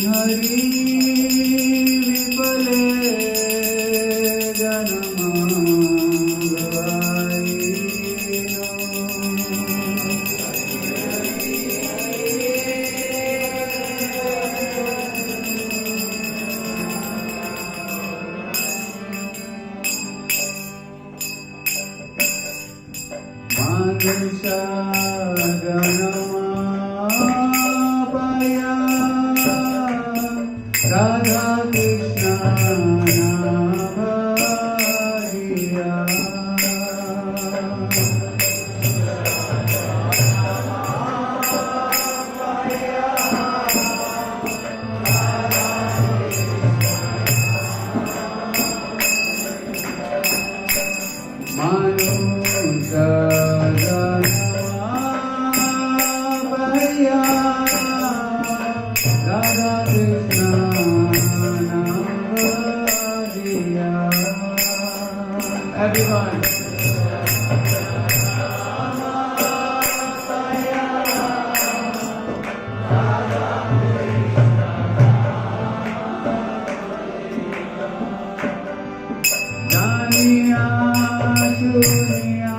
Hari विफले Manusia Ganamapaya Radha Krishna Navadiya Manusia Everyone. Daniya Suniya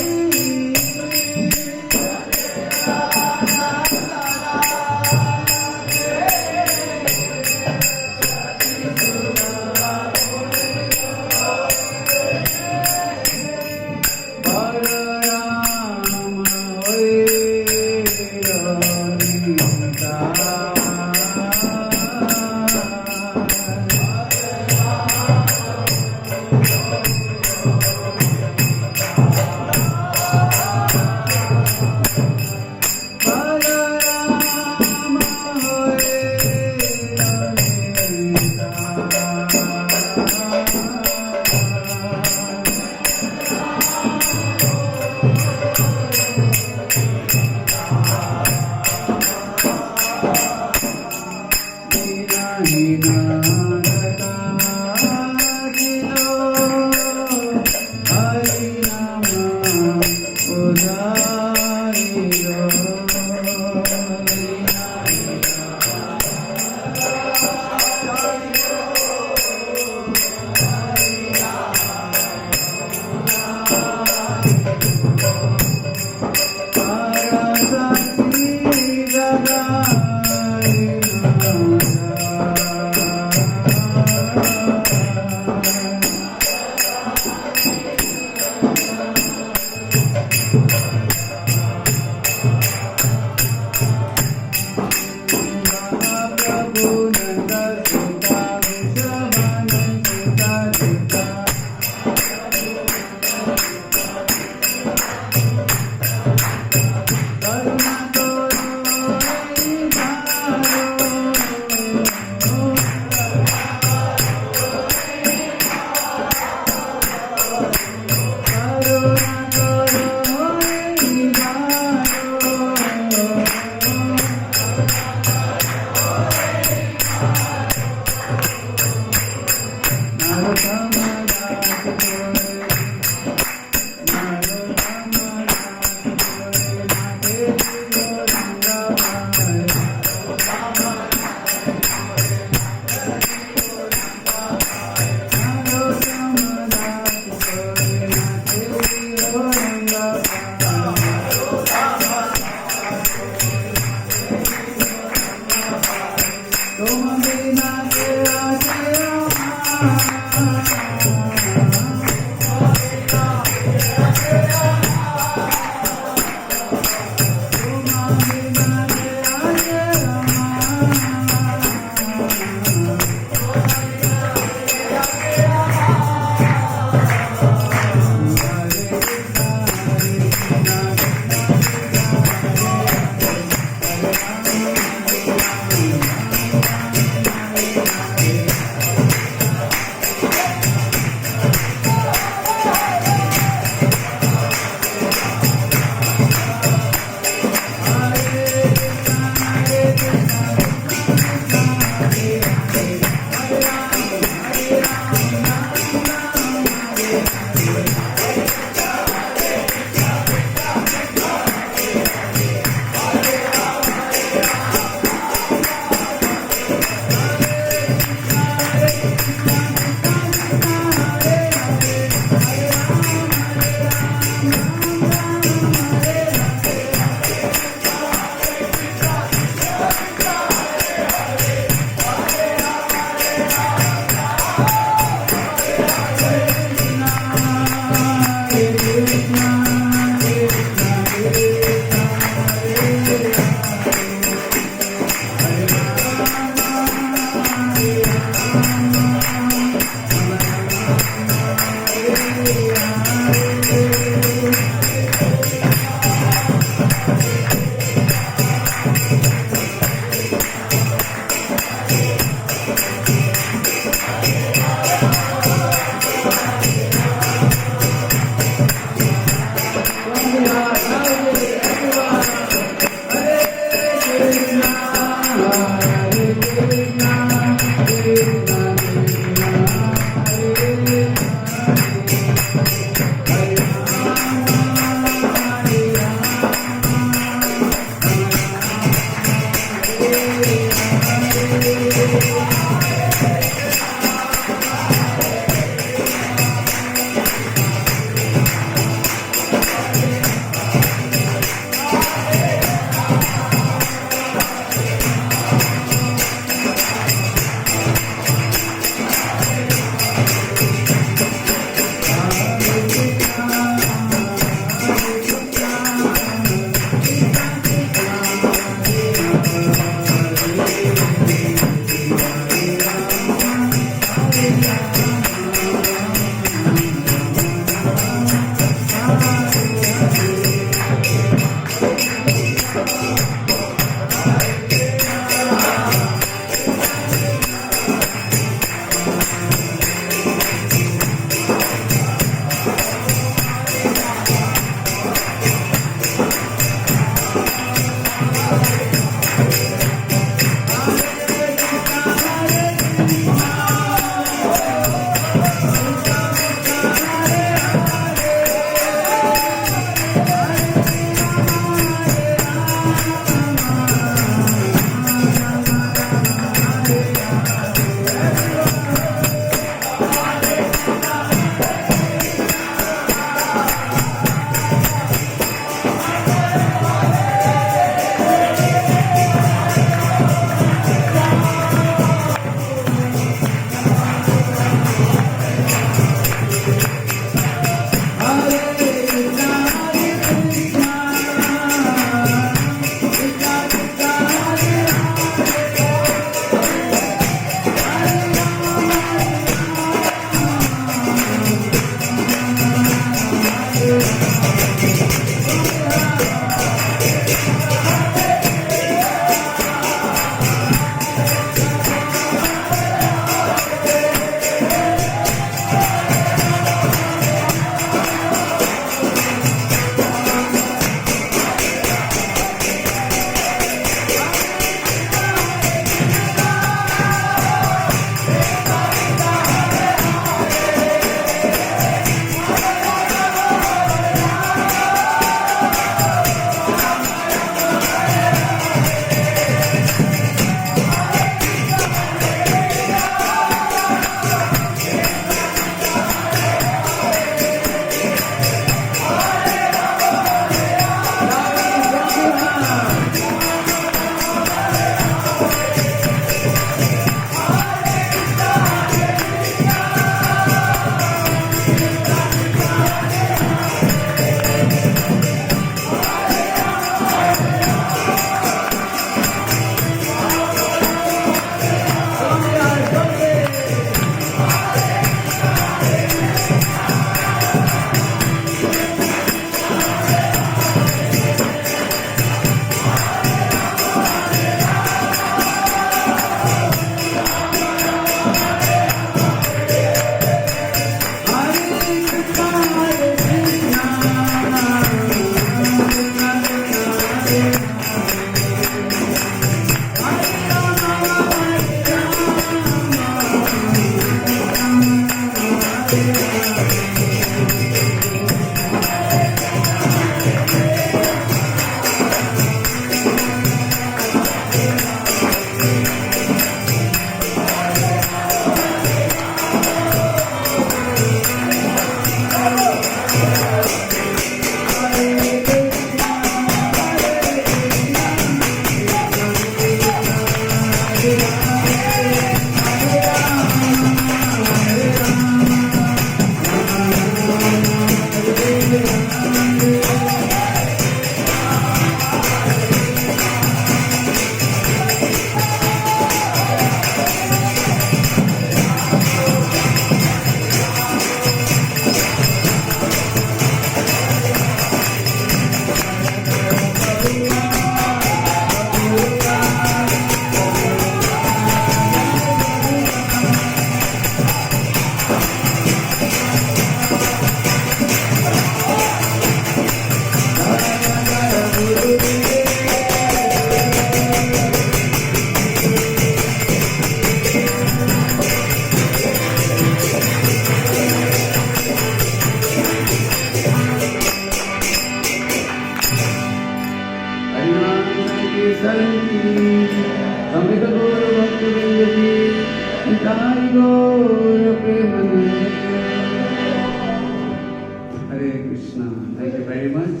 Hare Krishna. Thank you very much.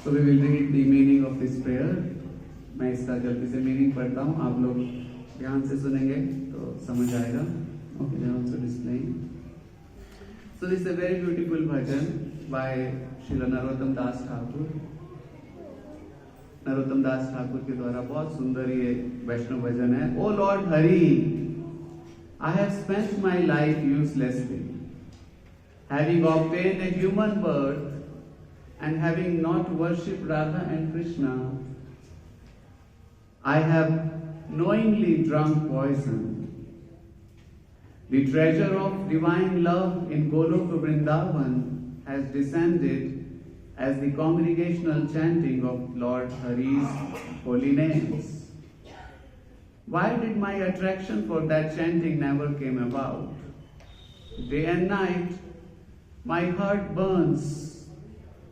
So we will read the meaning of this prayer. मैं इसका जल्दी से meaning पढ़ता हूँ, आप लोग ध्यान से सुनेंगे तो समझ आएगा. Okay, they are also displaying. So this is a very beautiful bhajan by Srila Narottam Das Thakur. Narottam दास ठाकुर के द्वारा बहुत सुंदर ये वैष्णव भजन है. O Lord Hari, I have spent my life uselessly, having obtained a human birth and having not worshipped Radha and Krishna. I have knowingly drunk poison. The treasure of divine love in Goloka Vrindavan has descended as the congregational chanting of Lord Hari's holy names. Why did my attraction for that chanting never came about? Day and night, my heart burns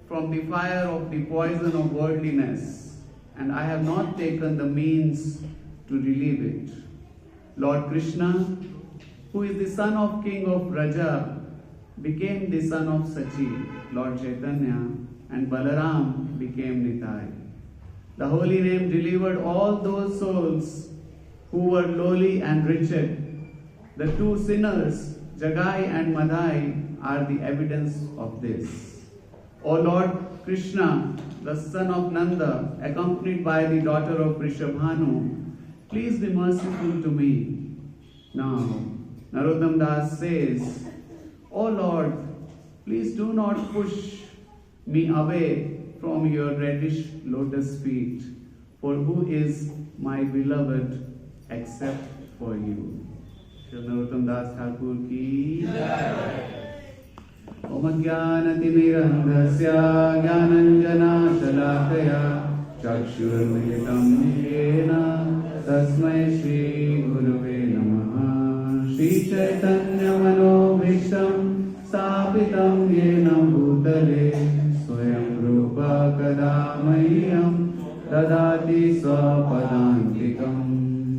from the fire of the poison of worldliness, and I have not taken the means to relieve it. Lord Krishna, who is the son of King of Raja, became the son of Sachi, Lord Chaitanya, and Balaram became Nitai. The holy name delivered all those souls who were lowly and wretched. The two sinners, Jagai and Madai, are the evidence of this. O Lord Krishna, the son of Nanda, accompanied by the daughter of Rishabhanu, please be merciful to me. Now, Narottam Das says, O Lord, please do not push me away from your reddish lotus feet, for who is my beloved except for you? Shri Narottam Das Thakur ki Om Jnanatimirandhasya Jnananjana Shalakaya Chakshurmilitam Yena Tasmai Shri Gurave Namaha. Shri Chaitanya Manobhishtam Stapitam Yena Bhutale Swayam Rupa Kadamayyam Dadati Swapadantikam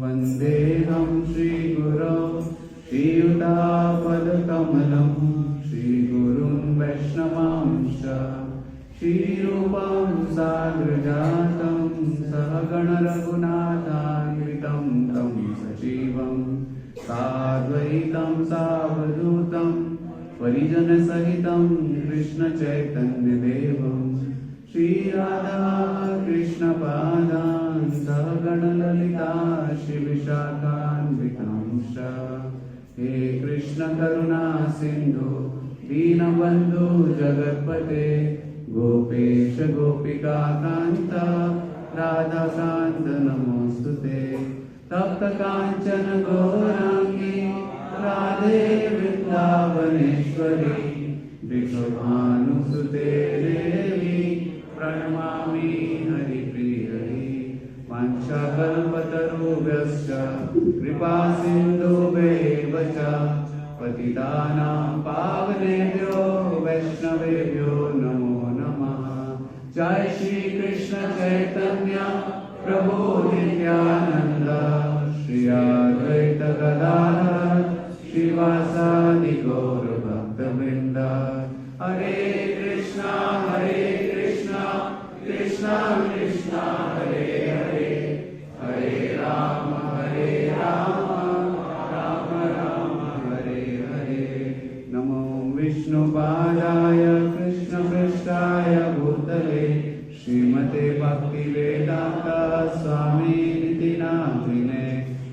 Vandeham Shri Guru Shri Yuta Kamalam Shri Gurun Vaishnavamsha Shri Rupam Sagrajatam Sahagana Raghunathanvitam Tam Sajivam Sadvaitam Savadutam Parijana Sahitam Krishna Chaitanya Devam Shri Radha Krishna Padan Sahagana Lalita Shri Vishakhan Vikamsha. He Krishna Karuna Sindhu Deenabandhu Jagatpate Gopesha Gopika Kanta Radha Kanta Namostute Tapta Kanchana Gaurangi Radhe Vrindavaneshwari Vishwabhanusute Devi Pranamami Haripriyai Vanchakalpatarubhyascha Kripa Sindhubevacha Patitanam Pavanebhyo Vaishnavebhyo Namo Namaha. Jai Shri Krishna Chaitanya Prabhu Nityananda Shri Advaita Gadadhar Shivasadi Gaura Bhakta Vrinda. Hare Krishna, Krishna Krishna, Hare Hare, Hare Rama, Rama Rama, Hare Hare. Namo Vishnu Padaya Krishna Prasthaya Bhutale Srimate Bhakti Vedanta Swami Niti Namine.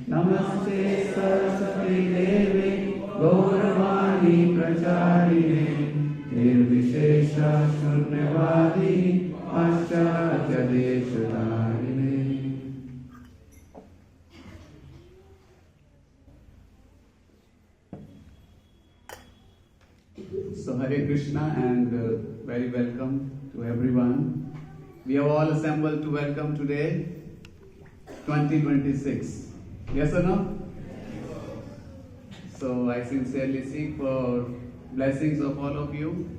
Namaste Saraswati Devi Gauravani Pracharine Nirvishesha Shunyavadi Paschatya Deshadarine. So Hare Krishna and very welcome to everyone. We have all assembled to welcome today 2026. Yes or no? So I sincerely seek for blessings of all of you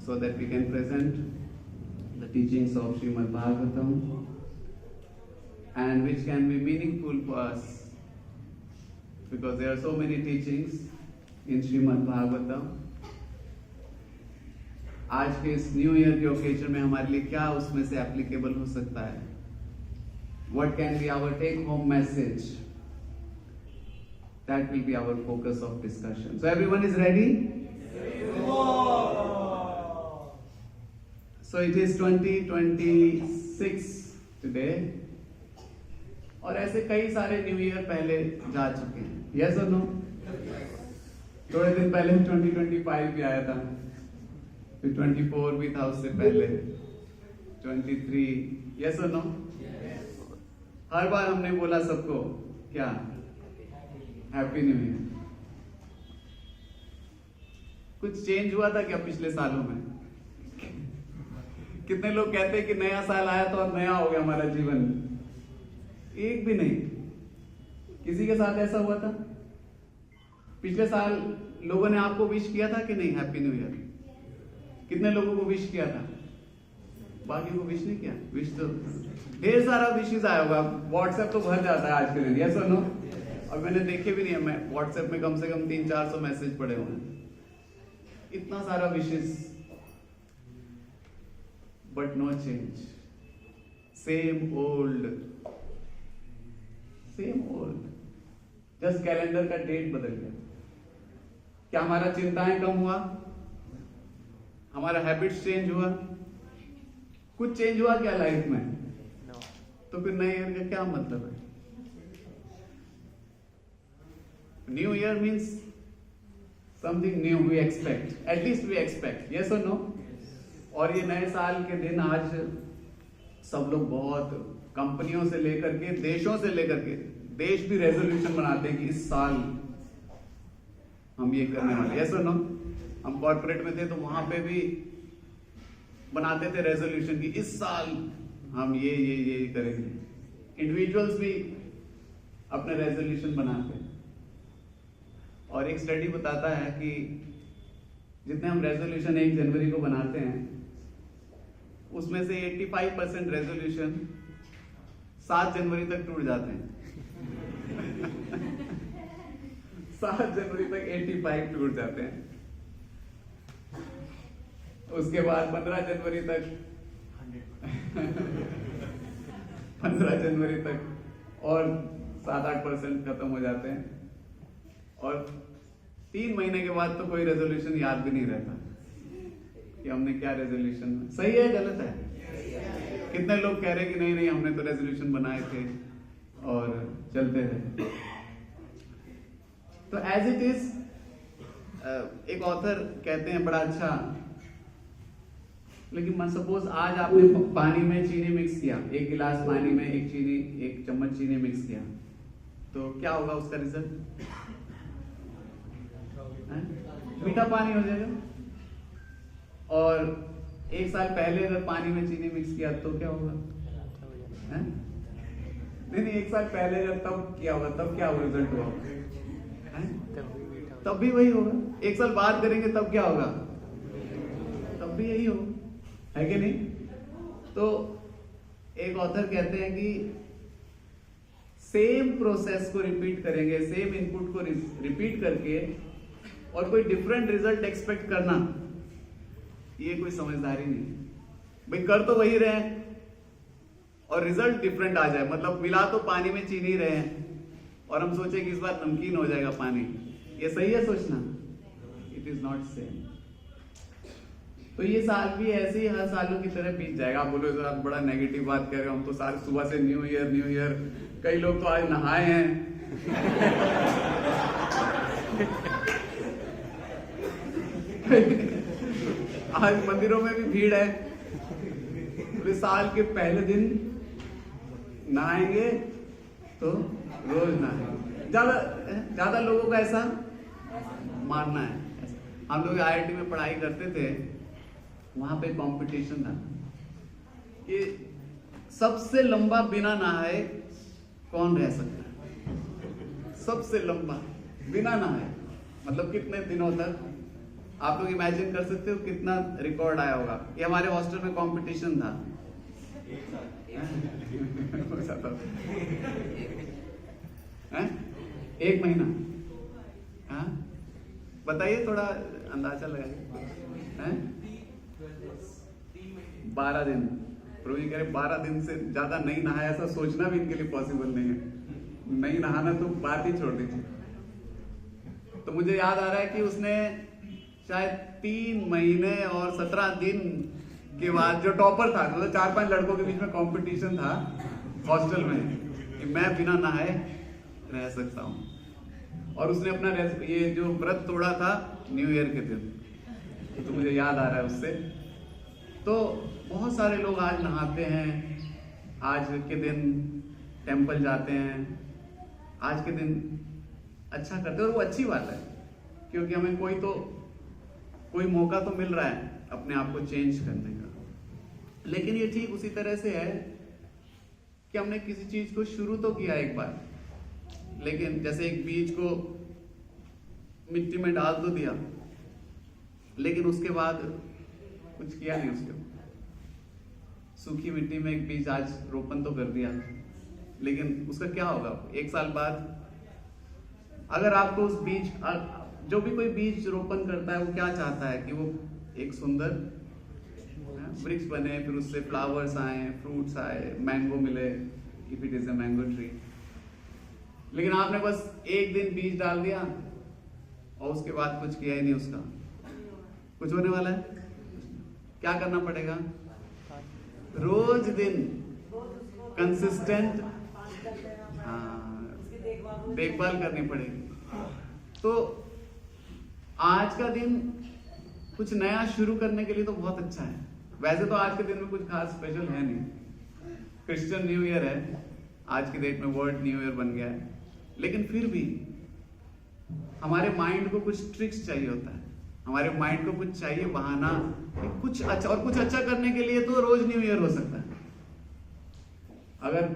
so that we can present the teachings of Srimad Bhagavatam and which can be meaningful for us because there are so many teachings in Srimad Bhagavatam. आज के इस new year के occasion में हमारे लिए क्या उसमें से एप्लीकेबल हो सकता है? What can be our take home message? That will be our focus of discussion. So everyone is ready? So it is 2026 today. और ऐसे कई सारे न्यू ईयर पहले जा चुके हैं. Yes or no? थोड़े दिन पहले 2025 भी आया था. फिर 24 भी था उससे पहले. 23. Yes or no? हर बार हमने बोला सबको क्या? Happy new year. कुछ चेंज हुआ था क्या पिछले सालों में? कितने लोग कहते हैं कि नया साल आया तो अब नया हो गया हमारा जीवन? एक भी नहीं. किसी के साथ ऐसा हुआ था? पिछले साल लोगों ने आपको विश किया था कि नहीं हैप्पी न्यू ईयर? कितने लोगों को विश किया था? बाकी को विश नहीं किया? विश तो ढेर सारा विशेस आया होगा. व्हाट्सएप तो भर जाता है आज के दिन. यस और नो? और मैंने देखे भी नहीं है. मैं व्हाट्सएप में कम से कम 300-400 मैसेज पड़े हुए हैं. इतना सारा wishes. But no change. Same old. Just calendar का डेट बदल गया. क्या हमारा चिंताएं कम हुआ? हमारा हैबिट्स चेंज हुआ? कुछ चेंज हुआ क्या लाइफ में? तो फिर नए ईयर का क्या मतलब है? New year means something new. We expect, at least we expect. Yes और नो? और ये नए साल के दिन आज सब लोग बहुत कंपनियों से लेकर के देशों से लेकर के देश भी रेजोल्यूशन बनाते हैं कि इस साल हम ये करने वाले. यस और नो? हम कॉर्पोरेट में थे तो वहां पे भी बनाते थे रेजोल्यूशन कि इस साल हम ये करेंगे. इंडिविजुअल्स भी अपने रेजोल्यूशन बनाते हैं. और एक स्टडी बताता है कि जितने हम रेजोल्यूशन 1 जनवरी को बनाते हैं उसमें से 85% रेजोल्यूशन 7 जनवरी तक टूट जाते हैं. 7 जनवरी तक 85 टूट जाते हैं. उसके बाद 15 जनवरी तक 15 जनवरी तक और 7-8% खत्म हो जाते हैं. और 3 महीने के बाद तो कोई रेजोल्यूशन याद भी नहीं रहता कि हमने क्या रेजोल्यूशन. सही है गलत है? कितने लोग कह रहे कि नहीं हमने तो रेजोल्यूशन बनाए थे और चलते रहे. तो एज इट इज एक ऑथर कहते हैं बड़ा अच्छा. लेकिन सपोज आज आपने पानी में चीनी मिक्स किया. 1 गिलास पानी में 1 चम्मच चीनी मिक्स किया तो क्या होगा उसका रिजल्ट? मीठा पानी हो जाएगा. और 1 साल पहले अगर पानी में चीनी मिक्स किया तो क्या होगा? नहीं 1 साल पहले अगर तब किया होगा तब क्या रिजल्ट हुआ? तब भी वही होगा. 1 साल बाद करेंगे तब क्या होगा? तब भी यही होगा. है कि नहीं? तो एक ऑथर कहते हैं कि सेम प्रोसेस को रिपीट करेंगे, सेम इनपुट को रिपीट करके और कोई डिफरेंट रिजल्ट एक्सपेक्ट करना ये कोई समझदारी नहीं. भाई कर तो वही रहे हैं और रिजल्ट डिफरेंट आ जाए. मतलब मिला तो पानी में चीनी रहे हैं और हम सोचे कि इस बार नमकीन हो जाएगा पानी. ये सही है सोचना? It is not same. तो ये साल भी ऐसे ही हर सालों की तरह बीत जाएगा. आप बोलो सर आप बड़ा नेगेटिव बात कर रहे हो. हम तो सारे सुबह से न्यू ईयर. कई लोग तो आज नहाए हैं. आज मंदिरों में भी भीड़ है. पूरे साल के पहले दिन नहाएंगे तो रोज नहाएंगे. ज्यादा लोगों का ऐसा मानना है. हम लोग IIT में पढ़ाई करते थे. वहां पे कंपटीशन था कि सबसे लंबा बिना नहाए कौन रह सकता है? सबसे लंबा बिना नहाए, मतलब कितने दिनों तक? आप लोग इमेजिन कर सकते हो कितना रिकॉर्ड आया होगा। ये हमारे हॉस्टल में कंपटीशन था। एक महीना। हाँ, बताइए, थोड़ा अंदाजा लगाइए। 12 दिन। प्रभु जी कह रहे 12 दिन से ज्यादा नहीं नहाया, ऐसा सोचना भी इनके लिए पॉसिबल नहीं है। नहीं नहाना तो बात ही छोड़ दीजिए। तो मुझे याद आ रहा है कि उसने शायद 3 महीने और 17 दिन के बाद, जो टॉपर था, मतलब 4-5 लड़कों के बीच में कंपटीशन था हॉस्टल में कि मैं बिना नहाए रह सकता हूँ, और उसने अपना ये जो व्रत तोड़ा था न्यू ईयर के दिन, तो मुझे याद आ रहा है उससे। तो बहुत सारे लोग आज नहाते हैं, आज के दिन टेंपल जाते हैं, आज के दिन अच्छा करते हैं, और वो अच्छी बात है, क्योंकि हमें कोई मौका तो मिल रहा है अपने आप को चेंज करने का। लेकिन ये ठीक उसी तरह से है कि हमने किसी चीज को शुरू तो किया एक बार, लेकिन जैसे एक बीज को मिट्टी में डाल तो दिया, लेकिन उसके बाद कुछ किया नहीं उसके। सूखी मिट्टी में एक बीज आज रोपण तो कर दिया, लेकिन उसका क्या होगा 1 साल बाद? अगर आपको उस बीज, जो भी कोई बीज रोपण करता है वो क्या चाहता है कि वो एक सुंदर वृक्ष बने, फिर उससे फ्लावर्स आए, फ्रूट्स आए, मैंगो मिले, if it is a mango tree. लेकिन आपने बस एक दिन बीज डाल दिया और उसके बाद कुछ किया ही नहीं उसका। कुछ होने वाला है? क्या करना पड़ेगा? रोज दिन कंसिस्टेंट देखभाल करनी पड़ेगी। तो आज का दिन कुछ नया शुरू करने के लिए तो बहुत अच्छा है। वैसे तो आज के दिन में कुछ खास स्पेशल है नहीं, क्रिश्चियन न्यू ईयर है, आज की डेट में वर्ल्ड न्यू ईयर बन गया है, लेकिन फिर भी हमारे माइंड को कुछ ट्रिक्स चाहिए होता है, हमारे माइंड को कुछ चाहिए बहाना कि कुछ अच्छा, और कुछ अच्छा करने के लिए तो रोज न्यू ईयर हो सकता है। अगर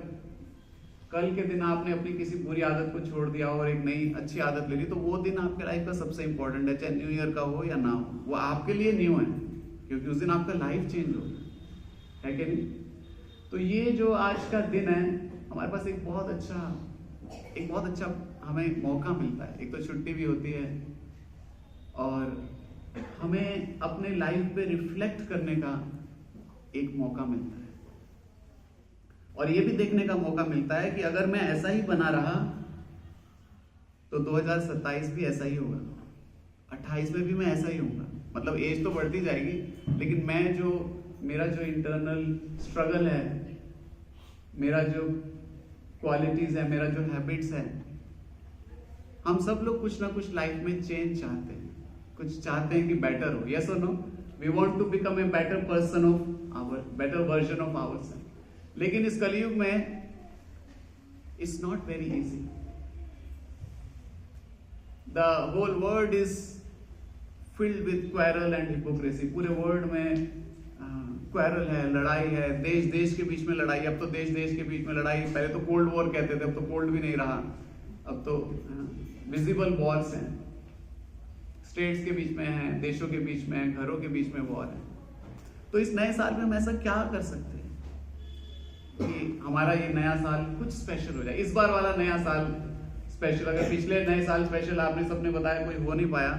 कल के दिन आपने अपनी किसी बुरी आदत को छोड़ दिया और एक नई अच्छी आदत ले ली, तो वो दिन आपके लाइफ का सबसे इंपॉर्टेंट है, चाहे न्यू ईयर का हो या ना हो, वो आपके लिए न्यू है, क्योंकि उस दिन आपका लाइफ चेंज हो, है कि नहीं? तो ये जो आज का दिन है, हमारे पास एक बहुत अच्छा हमें मौका मिलता है। एक तो छुट्टी भी होती है, और हमें अपने लाइफ पे रिफ्लेक्ट करने का एक मौका मिलता है, और ये भी देखने का मौका मिलता है कि अगर मैं ऐसा ही बना रहा तो 2027 भी ऐसा ही होगा, 28 में भी मैं ऐसा ही होगा। मतलब एज तो बढ़ती जाएगी, लेकिन मेरा जो इंटरनल स्ट्रगल है, मेरा जो क्वालिटीज है, मेरा जो हैबिट्स है, हम सब लोग कुछ ना कुछ लाइफ में चेंज चाहते हैं, कुछ चाहते हैं कि बेटर हो। यस और no? We want to become a better person of our, better version of ourselves. लेकिन इस कलयुग में it's not very easy. The whole world is filled with quarrel and hypocrisy. पूरे वर्ल्ड में क्वेरल है, लड़ाई है, देश के बीच में लड़ाई। अब तो देश के बीच में लड़ाई, पहले तो कोल्ड वॉर कहते थे, अब तो कोल्ड भी नहीं रहा, अब तो विजिबल वॉर्स हैं, स्टेट्स के बीच में है, देशों के बीच में है, घरों के बीच में वॉर है। तो इस नए साल में हम ऐसा क्या कर सकते हैं कि हमारा ये नया साल कुछ स्पेशल हो जाए? इस बार वाला नया साल स्पेशल, अगर पिछले नए साल स्पेशल आपने सबने बताया कोई हो नहीं पाया,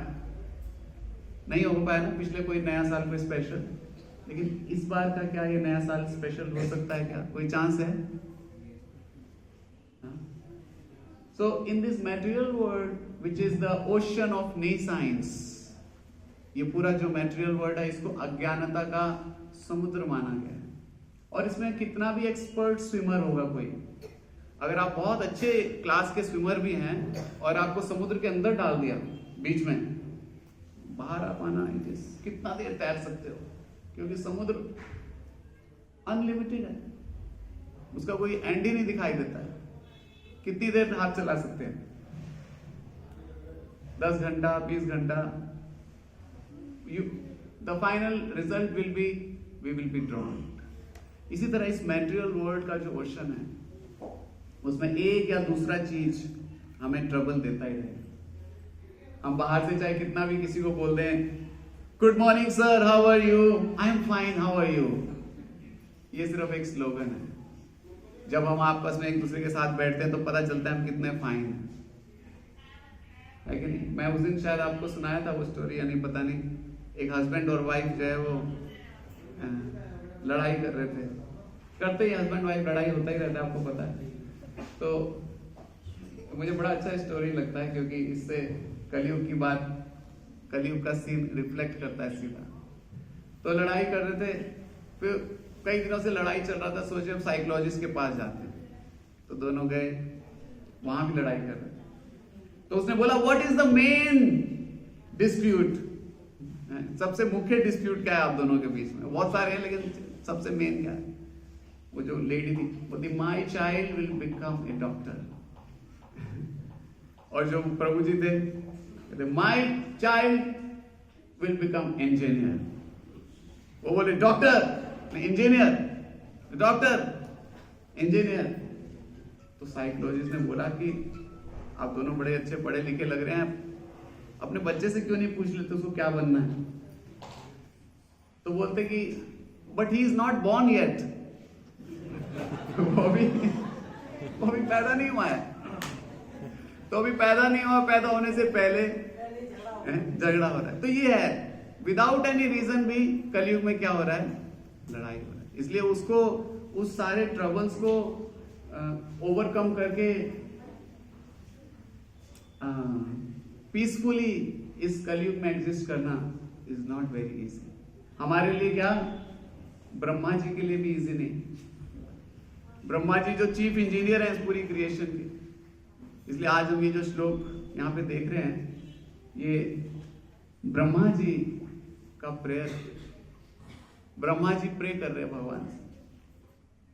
नहीं हो पाया ना पिछले कोई नया साल कोई स्पेशल, लेकिन इस बार का क्या ये नया साल स्पेशल हो सकता है? क्या कोई चांस है? So in this material world, which is the ocean of nescience, ये पूरा जो material world है, इसको अज्ञानता का समुद्र माना गया है। और इसमें कितना भी एक्सपर्ट स्विमर होगा कोई, अगर आप बहुत अच्छे क्लास के स्विमर भी हैं और आपको समुद्र के अंदर डाल दिया बीच में, बाहर आ पाना कितना देर तैर सकते हो, क्योंकि समुद्र अनलिमिटेड है, उसका कोई एंड ही नहीं दिखाई देता है। कितनी देर हाथ चला सकते हैं? 10 घंटा, 20 घंटा। The final result will be we will be drawn. इसी तरह इस मैटेरियल वर्ल्ड का जो ओशन है उसमें एक या दूसरा चीज हमें ट्रबल देता ही रहेगा। हम बाहर से चाहे कितना भी किसी को बोल दें, good morning sir, how are you, I am fine, how are you, ये सिर्फ एक स्लोगन है। जब हम आपस में एक दूसरे के साथ बैठते हैं तो पता चलता है हम कितने फाइन है कि नहीं। मैं उस दिन शायद आपको सुनाया था वो स्टोरी, यानी पता नहीं, एक हस्बैंड और वाइफ जो है वो लड़ाई कर रहे थे। करते ही हस्बैंड वाइफ लड़ाई होता ही रहता है, आपको पता है। तो मुझे बड़ा अच्छा स्टोरी लगता है क्योंकि इससे कलयुग की बात, कलयुग का सीन रिफ्लेक्ट करता है सीधा। तो लड़ाई कर रहे थे, फिर कई दिनों से लड़ाई चल रहा था, सोचे हम साइकोलॉजिस्ट के पास जाते हैं। तो दोनों गए, वहां भी लड़ाई कर रहे थे। तो उसने बोला, what is the main dispute, सबसे मुख्य डिस्प्यूट क्या है आप दोनों के बीच में? बहुत सारे हैं लेकिन सबसे मेन क्या है? वो जो लेडी थी बोलती, my child will become a doctor. और जो प्रभु जी थे कहते, my child will become engineer. वो बोले डॉक्टर, इंजीनियर, डॉक्टर, इंजीनियर। तो साइकोलॉजिस्ट ने बोला कि आप दोनों बड़े अच्छे पढ़े लिखे लग रहे हैं, अपने बच्चे से क्यों नहीं पूछ लेते उसको क्या बनना है? तो बोलते कि but he is not born yet, वो भी पैदा नहीं हुआ है। तो अभी पैदा नहीं हुआ, पैदा होने से पहले झगड़ा हो रहा है। तो ये है, विदाउट एनी रीजन भी कलयुग में क्या हो रहा है? लड़ाई हो रहा है। इसलिए उसको, उस सारे ट्रबल्स को ओवरकम करके पीसफुली इस कलयुग में एग्जिस्ट करना इज नॉट वेरी इजी। हमारे लिए क्या, ब्रह्मा जी के लिए भी इजी नहीं। ब्रह्मा जी जो चीफ इंजीनियर है इस पूरी क्रिएशन के, इसलिए आज हम ये जो श्लोक यहाँ पे देख रहे हैं, ये ब्रह्मा जी का प्रेयर, ब्रह्मा जी प्रे कर रहे हैं भगवान से।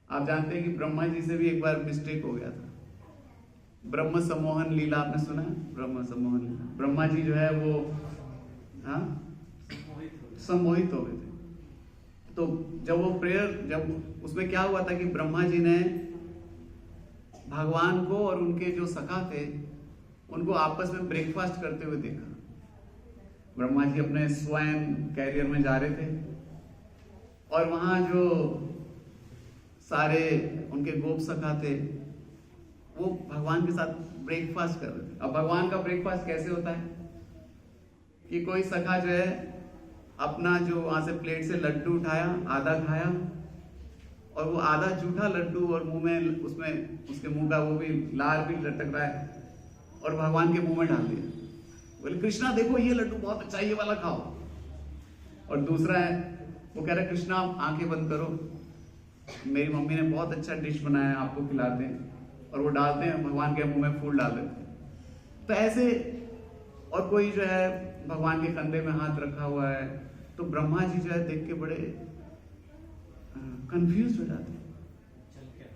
आप जानते हैं कि ब्रह्मा जी से भी एक बार मिस्टेक हो गया था। ब्रह्म सम्मोहन लीला आपने सुना है? ब्रह्म सम्मोहन लीला, ब्रह्मा जी जो है वो सम्मोहित हो गए थे। तो जब वो प्रेयर, जब उसमें क्या हुआ था कि ब्रह्मा जी ने भगवान को और उनके जो सखा थे उनको आपस में ब्रेकफास्ट करते हुए देखा। ब्रह्मा जी अपने स्वयं कैरियर में जा रहे थे और वहां जो सारे उनके गोप सखा थे वो भगवान के साथ ब्रेकफास्ट कर रहे थे। अब भगवान का ब्रेकफास्ट कैसे होता है कि कोई सखा जो है अपना जो वहां से प्लेट से लड्डू उठाया, आधा खाया, और वो आधा जूठा लड्डू और मुंह में, उसमें उसके मुंह का वो भी लार भी लटक रहा है, और भगवान के मुंह में डाल दिया। बोले कृष्णा देखो ये लड्डू बहुत अच्छा, ये वाला खाओ। और दूसरा है, वो कह रहा है कृष्णा आप आंखें बंद करो, मेरी मम्मी ने बहुत अच्छा डिश बनाया है, आपको खिलाते हैं। और वो डालते हैं, भगवान के मुंह में फूल डाल देते हैं। तो ऐसे, और कोई जो है भगवान के कंधे में हाथ रखा हुआ है। तो ब्रह्मा जी जो है देख के बड़े कंफ्यूज हो जाते हैं,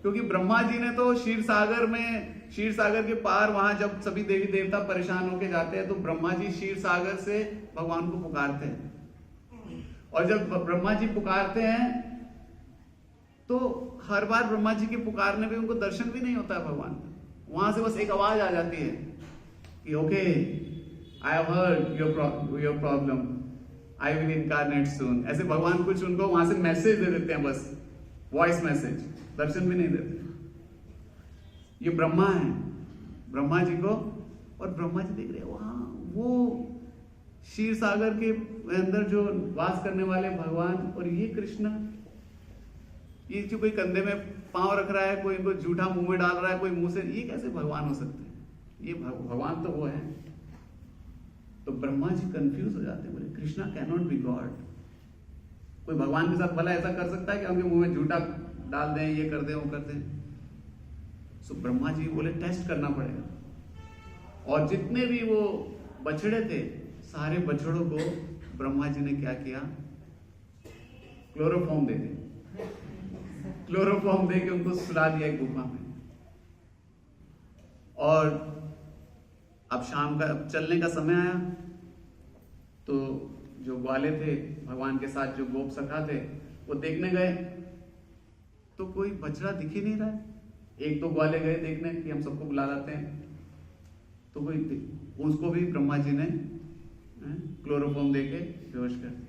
क्योंकि ब्रह्मा जी ने तो क्षीर सागर में, क्षीर सागर के पार, वहां जब सभी देवी देवता परेशान होके जाते हैं तो ब्रह्मा जी क्षीर सागर से भगवान को पुकारते हैं। और जब ब्रह्मा जी पुकारते हैं तो हर बार ब्रह्मा जी के पुकारने पे उनको दर्शन भी नहीं होता है भगवान का। वहां से बस एक आवाज आ जाती है कि okay, I have heard your problem, I will incarnate soon. ऐसे भगवान कुछ उनको वहां से मैसेज दे देते हैं, बस वॉइस मैसेज, दर्शन भी नहीं देते। ये ब्रह्मा है, ब्रह्मा जी को, और ब्रह्मा जी देख रहे हैं वहां वो क्षीर सागर के अंदर जो वास करने वाले भगवान, और ये कृष्णा, ये जो कोई कंधे में पांव रख रहा है, कोई इनको जूठा मुंह में डाल रहा है, कोई मुंह से, ये कैसे भगवान हो सकते हैं? ये भगवान तो वो है। तो ब्रह्मा जी कंफ्यूज हो जाते हैं, बोले Krishna can not be God. कोई भगवान के साथ भला ऐसा कर सकता है कि उनके मुंह में जूठा डाल दें, ये कर दें, वो कर दें? सो ब्रह्मा जी बोले टेस्ट करना पड़ेगा। और जितने भी वो बछड़े थे, सारे बछड़ों को ब्रह्मा जी ने क्या किया, क्लोरोफॉर्म दे दिया। क्लोरोफॉर्म दे के उनको सुला दिया एक गुफा में। और अब शाम का, अब चलने का समय आया, तो जो ग्वाले थे भगवान के साथ, जो गोप सखा थे, वो देखने गए तो कोई बछड़ा दिख ही नहीं रहा है। एक तो ग्वाले गए देखने कि हम सबको बुला लाते हैं, तो कोई, उसको भी ब्रह्मा जी ने क्लोरोफॉर्म देके बेहोश कर दिया।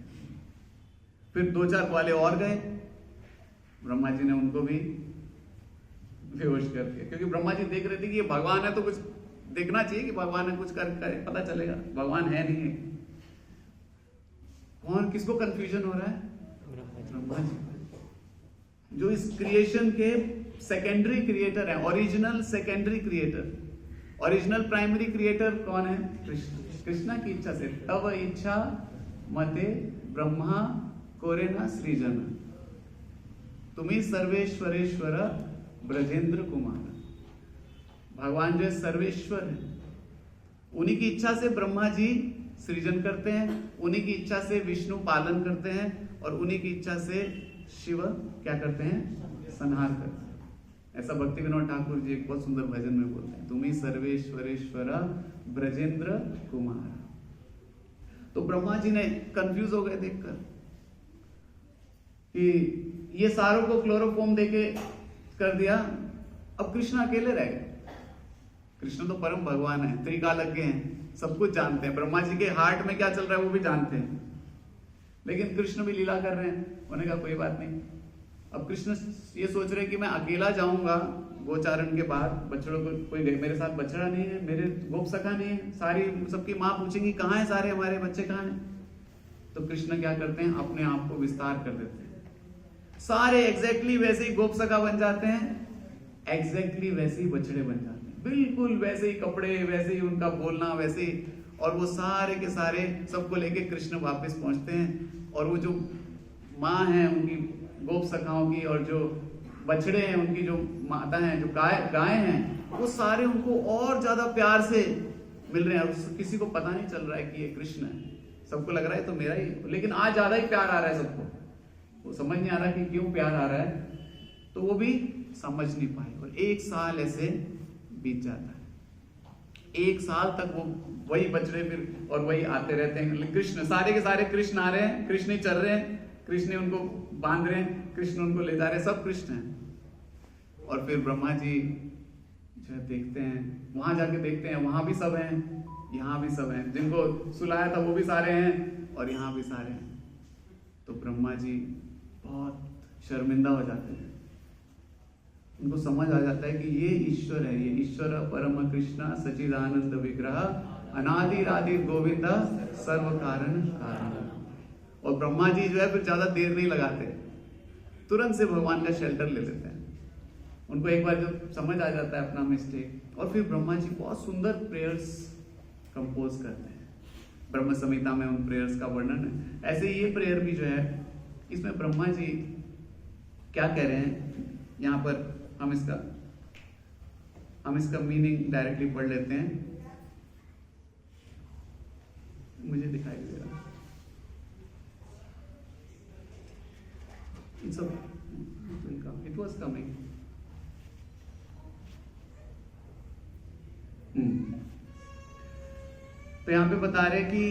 फिर 2-4 ग्वाले और गए, ब्रह्मा जी ने उनको भी बेहोश कर दिया, क्योंकि ब्रह्मा जी देख रहे थे कि ये भगवान है तो कुछ देखना चाहिए कि भगवान है, कुछ करे पता चलेगा, भगवान है नहीं है। कौन, किसको कंफ्यूजन हो रहा है? ब्रह्मा जी, जो इस क्रिएशन के सेकेंडरी क्रिएटर है, original secondary creator. Original primary creator कौन है? कृष्ण। कृष्णा की इच्छा से, तब इच्छा मते ब्रह्मा कोरेना सृजन, तुम्ही सर्वेश्वरेश्वर ब्रजेंद्र कुमार। भगवान जो सर्वेश्वर है, उन्हीं की इच्छा से ब्रह्मा जी सृजन करते हैं, उन्हीं की इच्छा से विष्णु पालन करते हैं, और उन्हीं की इच्छा से शिव क्या करते हैं? संहार करते हैं। ऐसा भक्ति विनोद ठाकुर जी एक बहुत सुंदर भजन में बोलते हैं, तुम्ही सर्वेश्वरेश्वर ब्रजेंद्र कुमार। तो ब्रह्मा जी ने कंफ्यूज हो गए देखकर कि ये सारों को क्लोरोफॉर्म देके कर दिया, अब कृष्ण अकेले रह गए। कृष्ण तो परम भगवान है, त्रिकालज्ञ हैं, सब कुछ जानते हैं, ब्रह्मा जी के हार्ट में क्या चल रहा है वो भी जानते हैं, लेकिन कृष्ण भी लीला कर रहे हैं। उन्होंने कहा कोई बात नहीं। अब कृष्ण ये सोच रहे हैं कि मैं अकेला जाऊंगा गोचारण के बाद, बछड़ों को कोई मेरे साथ बछड़ा नहीं है, मेरे गोप सखा नहीं है, सारी सबकी माँ पूछेंगी कहाँ है सारे हमारे बच्चे, कहाँ हैं? तो कृष्ण क्या करते हैं? अपने आप को विस्तार कर देते हैं, सारे एग्जैक्टली वैसे ही गोप सखा बन जाते हैं, एग्जैक्टली वैसे ही बछड़े बन जाते हैं, बिल्कुल वैसे ही कपड़े, वैसे ही उनका बोलना, वैसे ही, और वो सारे के सारे सबको लेके कृष्ण वापस पहुंचते हैं। और वो जो माँ है उनकी गोप सखाओं की, और जो बछड़े हैं उनकी जो माता हैं, जो गाय हैं, वो सारे उनको और ज्यादा प्यार से मिल रहे हैं, और किसी को पता नहीं चल रहा है कि ये कृष्ण है, सबको लग रहा है तो मेरा ही, लेकिन आज ज्यादा ही प्यार आ रहा है सबको, वो समझ नहीं आ रहा कि क्यों प्यार आ रहा है, तो वो भी समझ नहीं पाए। और 1 साल ऐसे बीत जाता है, 1 साल तक वो वही बछड़े फिर और वही आते रहते हैं, कृष्ण, सारे के सारे कृष्ण आ रहे हैं, कृष्ण ही चल रहे हैं, कृष्ण उनको बांध रहे हैं, कृष्ण उनको ले जा रहे हैं, सब कृष्ण हैं। और फिर ब्रह्मा जी जो देखते हैं, वहां जाके देखते हैं, वहां भी सब हैं, यहाँ भी सब हैं, जिनको सुलाया था वो भी सारे हैं, और यहाँ भी सारे हैं। तो ब्रह्मा जी बहुत शर्मिंदा हो जाते हैं, उनको समझ आ जाता है कि ये ईश्वर है, ये ईश्वर परम कृष्ण सच्चिदानंद विग्रह अनादि राधि गोविंद सर्व कारण कारण। और ब्रह्मा जी जो है फिर ज्यादा देर नहीं लगाते, तुरंत से भगवान का शेल्टर ले लेते हैं। उनको एक बार जब समझ आ जाता है अपना मिस्टेक, और फिर ब्रह्मा जी बहुत सुंदर प्रेयर्स कंपोज करते हैं। ब्रह्म संहिता में उन प्रेयर्स का वर्णन है। ऐसे ये प्रेयर भी जो है, इसमें ब्रह्मा जी क्या कह रहे हैं, यहाँ पर हम इसका मीनिंग डायरेक्टली पढ़ लेते हैं, मुझे दिखाई दे रहा है। It was coming. तो यहाँ पे बता रहे कि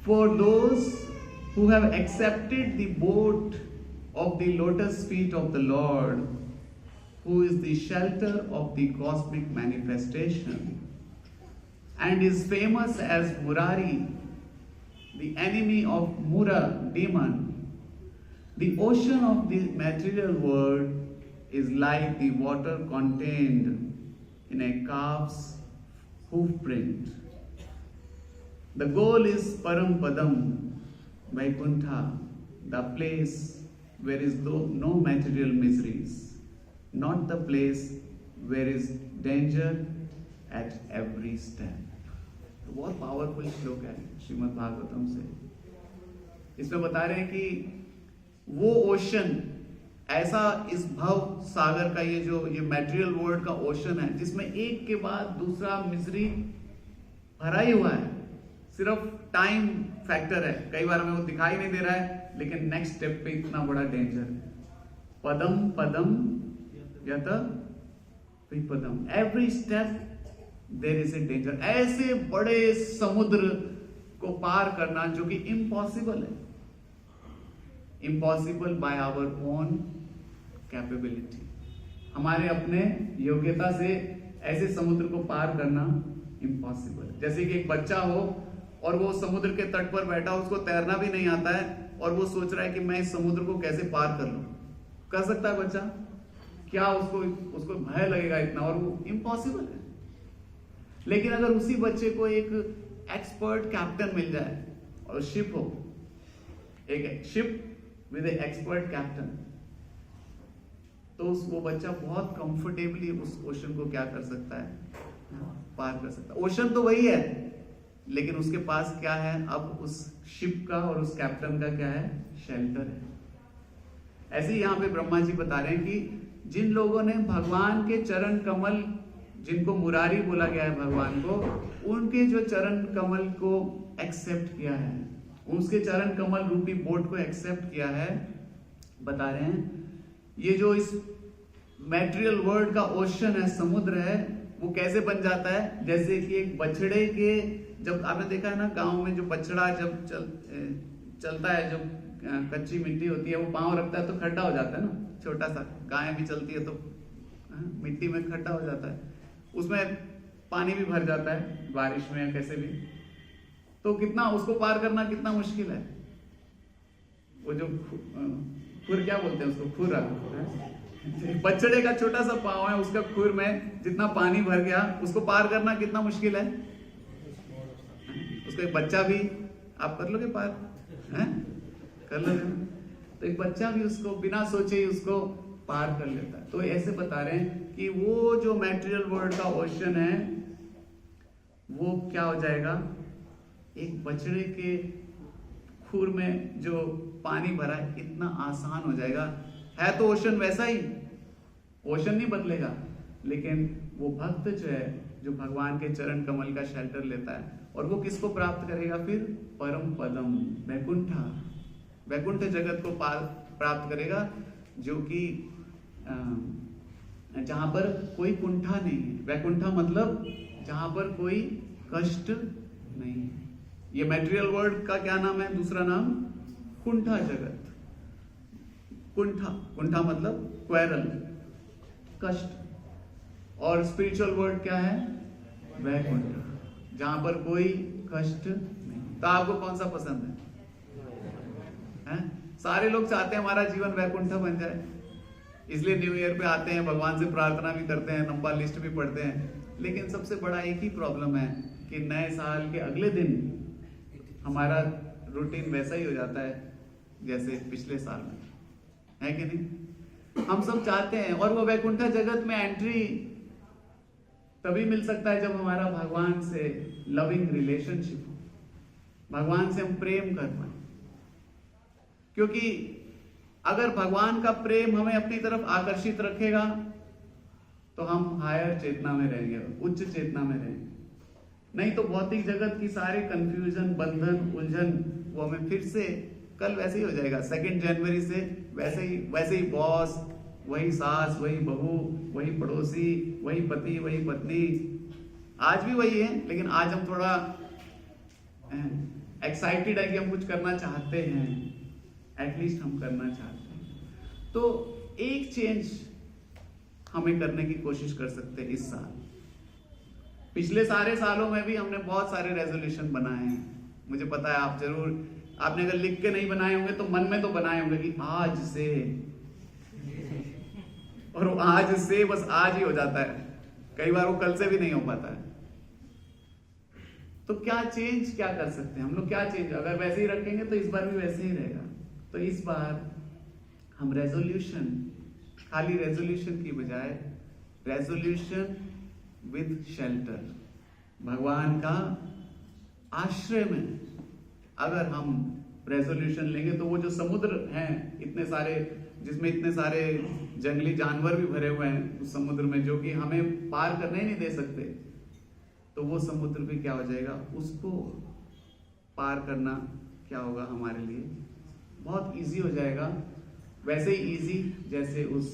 for those who have accepted the boat of the lotus feet of the Lord, who is the shelter of the cosmic manifestation and is famous as Murari, the enemy of Mura demon, the ocean of the material world is like the water contained in a calf's hoof print. The goal is Param Padam, Vaikuntha, the place where is no material miseries, not the place where is danger at every step. तो बहुत powerful श्लोक है श्रीमद् भागवतम से। इसमें बता रहे हैं कि वो ओशन, ऐसा इस भव सागर का ये मैटेरियल वर्ल्ड का ओशन है, जिसमें एक के बाद दूसरा मिजरी भरा ही हुआ है, सिर्फ टाइम फैक्टर है, कई बार हमें वो दिखाई नहीं दे रहा है, लेकिन नेक्स्ट स्टेप पे इतना बड़ा डेंजर है। पदम पदम यत विपदम, every step there is a danger. ऐसे बड़े समुद्र को पार करना जो कि इम्पॉसिबल है, impossible by our own capability, हमारे अपने योग्यता से ऐसे समुद्र को पार करना इम्पॉसिबल। जैसे कि एक बच्चा हो और वो समुद्र के तट पर बैठा हो, उसको तैरना भी नहीं आता है और वो सोच रहा है कि मैं इस समुद्र को कैसे पार कर लूं। कर सकता है बच्चा? क्या उसको भय लगेगा इतना, और वो इम्पॉसिबल है। लेकिन अगर उसी बच्चे को एक एक्सपर्ट कैप्टन मिल जाए और शिप हो, एक ship with A expert captain, तो वो बच्चा बहुत कंफर्टेबली उस ओशन को क्या कर सकता है, पार कर सकता है। ओशन तो वही है, लेकिन उसके पास क्या है अब, उस शिप का और उस कैप्टन का क्या है, शेल्टर है। ऐसे ही यहाँ पे ब्रह्मा जी बता रहे हैं कि जिन लोगों ने भगवान के चरण कमल, जिनको मुरारी बोला गया है भगवान को, उनके जो चरण कमल को एक्सेप्ट किया है, उसके चरण कमल रूपी बोट को एक्सेप्ट किया है, बता रहे हैं ये जो इस मैटेरियल वर्ल्ड का ओशन है, समुद्र है, वो कैसे बन जाता है। जैसे कि एक बछड़े के, जब आपने देखा है ना गांव में, जो बछड़ा जब चलता है, जो कच्ची मिट्टी होती है, वो पांव रखता है तो खड्डा हो जाता है ना, छोटा सा। गाय भी चलती है तो मिट्टी में खड्डा हो जाता है, उसमें पानी भी भर जाता है बारिश में या कैसे भी, तो कितना उसको पार करना कितना मुश्किल है। वो जो खुर क्या बोलते हैं उसको, खुर बछड़े का छोटा सा पाँव है, उसका खुर में जितना पानी भर गया, उसको पार करना कितना मुश्किल है। उसको एक बच्चा भी, आप कर लोगे पार, कर लोगे? तो एक बच्चा भी उसको बिना सोचे ही उसको पार कर लेता है। तो ऐसे बता रहे हैं कि वो जो मैटेरियल वर्ल्ड का ओशन है, वो क्या हो जाएगा, एक बछड़े के खुर में जो पानी भरा है, इतना आसान हो जाएगा। है तो ओशन वैसा ही, ओशन नहीं बदलेगा, लेकिन वो भक्त जो है, जो भगवान के चरण कमल का शेल्टर लेता है, और वो किसको प्राप्त करेगा फिर, परम पदम, वैकुंठा, वैकुंठ जगत को प्राप्त करेगा, जो कि जहां पर कोई कुंठा नहीं है। वैकुंठा मतलब जहां पर कोई कष्ट नहीं है। ये मैटेरियल वर्ल्ड का क्या नाम है, दूसरा नाम कुंठा जगत। कुंठा, कुंठा मतलब क्वेरल, कष्ट। और स्पिरिचुअल वर्ल्ड क्या है, वैकुंठ, जहां पर कोई कष्ट नहीं। तो आपको कौन सा पसंद है? सारे लोग चाहते हैं हमारा जीवन वैकुंठ बन जाए, इसलिए न्यू ईयर पे आते हैं, भगवान से प्रार्थना भी करते हैं, नंबर लिस्ट भी पढ़ते हैं। लेकिन सबसे बड़ा एक ही प्रॉब्लम है कि नए साल के अगले दिन हमारा रूटीन वैसा ही हो जाता है जैसे पिछले साल में, है कि नहीं? हम सब चाहते हैं, और वो वैकुंठा जगत में एंट्री तभी मिल सकता है जब हमारा भगवान से लविंग रिलेशनशिप हो, भगवान से हम प्रेम कर पाए। क्योंकि अगर भगवान का प्रेम हमें अपनी तरफ आकर्षित रखेगा तो हम हायर चेतना में रहेंगे, उच्च चेतना में रहेंगे। नहीं तो भौतिक जगत की सारे कंफ्यूजन, बंधन, उलझन, वो हमें फिर से कल वैसे ही हो जाएगा। 2 जनवरी से वैसे ही बॉस, वही सास, वही बहू, वही पड़ोसी, वही पति, वही पत्नी। आज भी वही है, लेकिन आज हम थोड़ा एक्साइटेड है कि हम कुछ करना चाहते हैं, एटलीस्ट हम करना चाहते हैं। तो एक चेंज हमें करने की कोशिश कर सकते हैं इस साल। पिछले सारे सालों में भी हमने बहुत सारे रेजोल्यूशन बनाए हैं, मुझे पता है आप जरूर, आपने अगर लिख के नहीं बनाए होंगे तो मन में तो बनाए होंगे कि आज से, और वो आज से बस आज ही हो जाता है, कई बार वो कल से भी नहीं हो पाता है। तो क्या चेंज क्या कर सकते हैं हम लोग, क्या चेंज, अगर वैसे ही रखेंगे तो इस बार भी वैसे ही रहेगा। तो इस बार हम रेजोल्यूशन, खाली रेजोल्यूशन की बजाय रेजोल्यूशन विद शेल्टर, भगवान का आश्रय में अगर हम रेजोल्यूशन लेंगे तो वो जो समुद्र हैं इतने सारे, जिसमें इतने सारे जंगली जानवर भी भरे हुए हैं उस समुद्र में, जो कि हमें पार करने ही नहीं दे सकते, तो वो समुद्र भी क्या हो जाएगा, उसको पार करना क्या होगा हमारे लिए, बहुत इजी हो जाएगा। वैसे ही इजी जैसे उस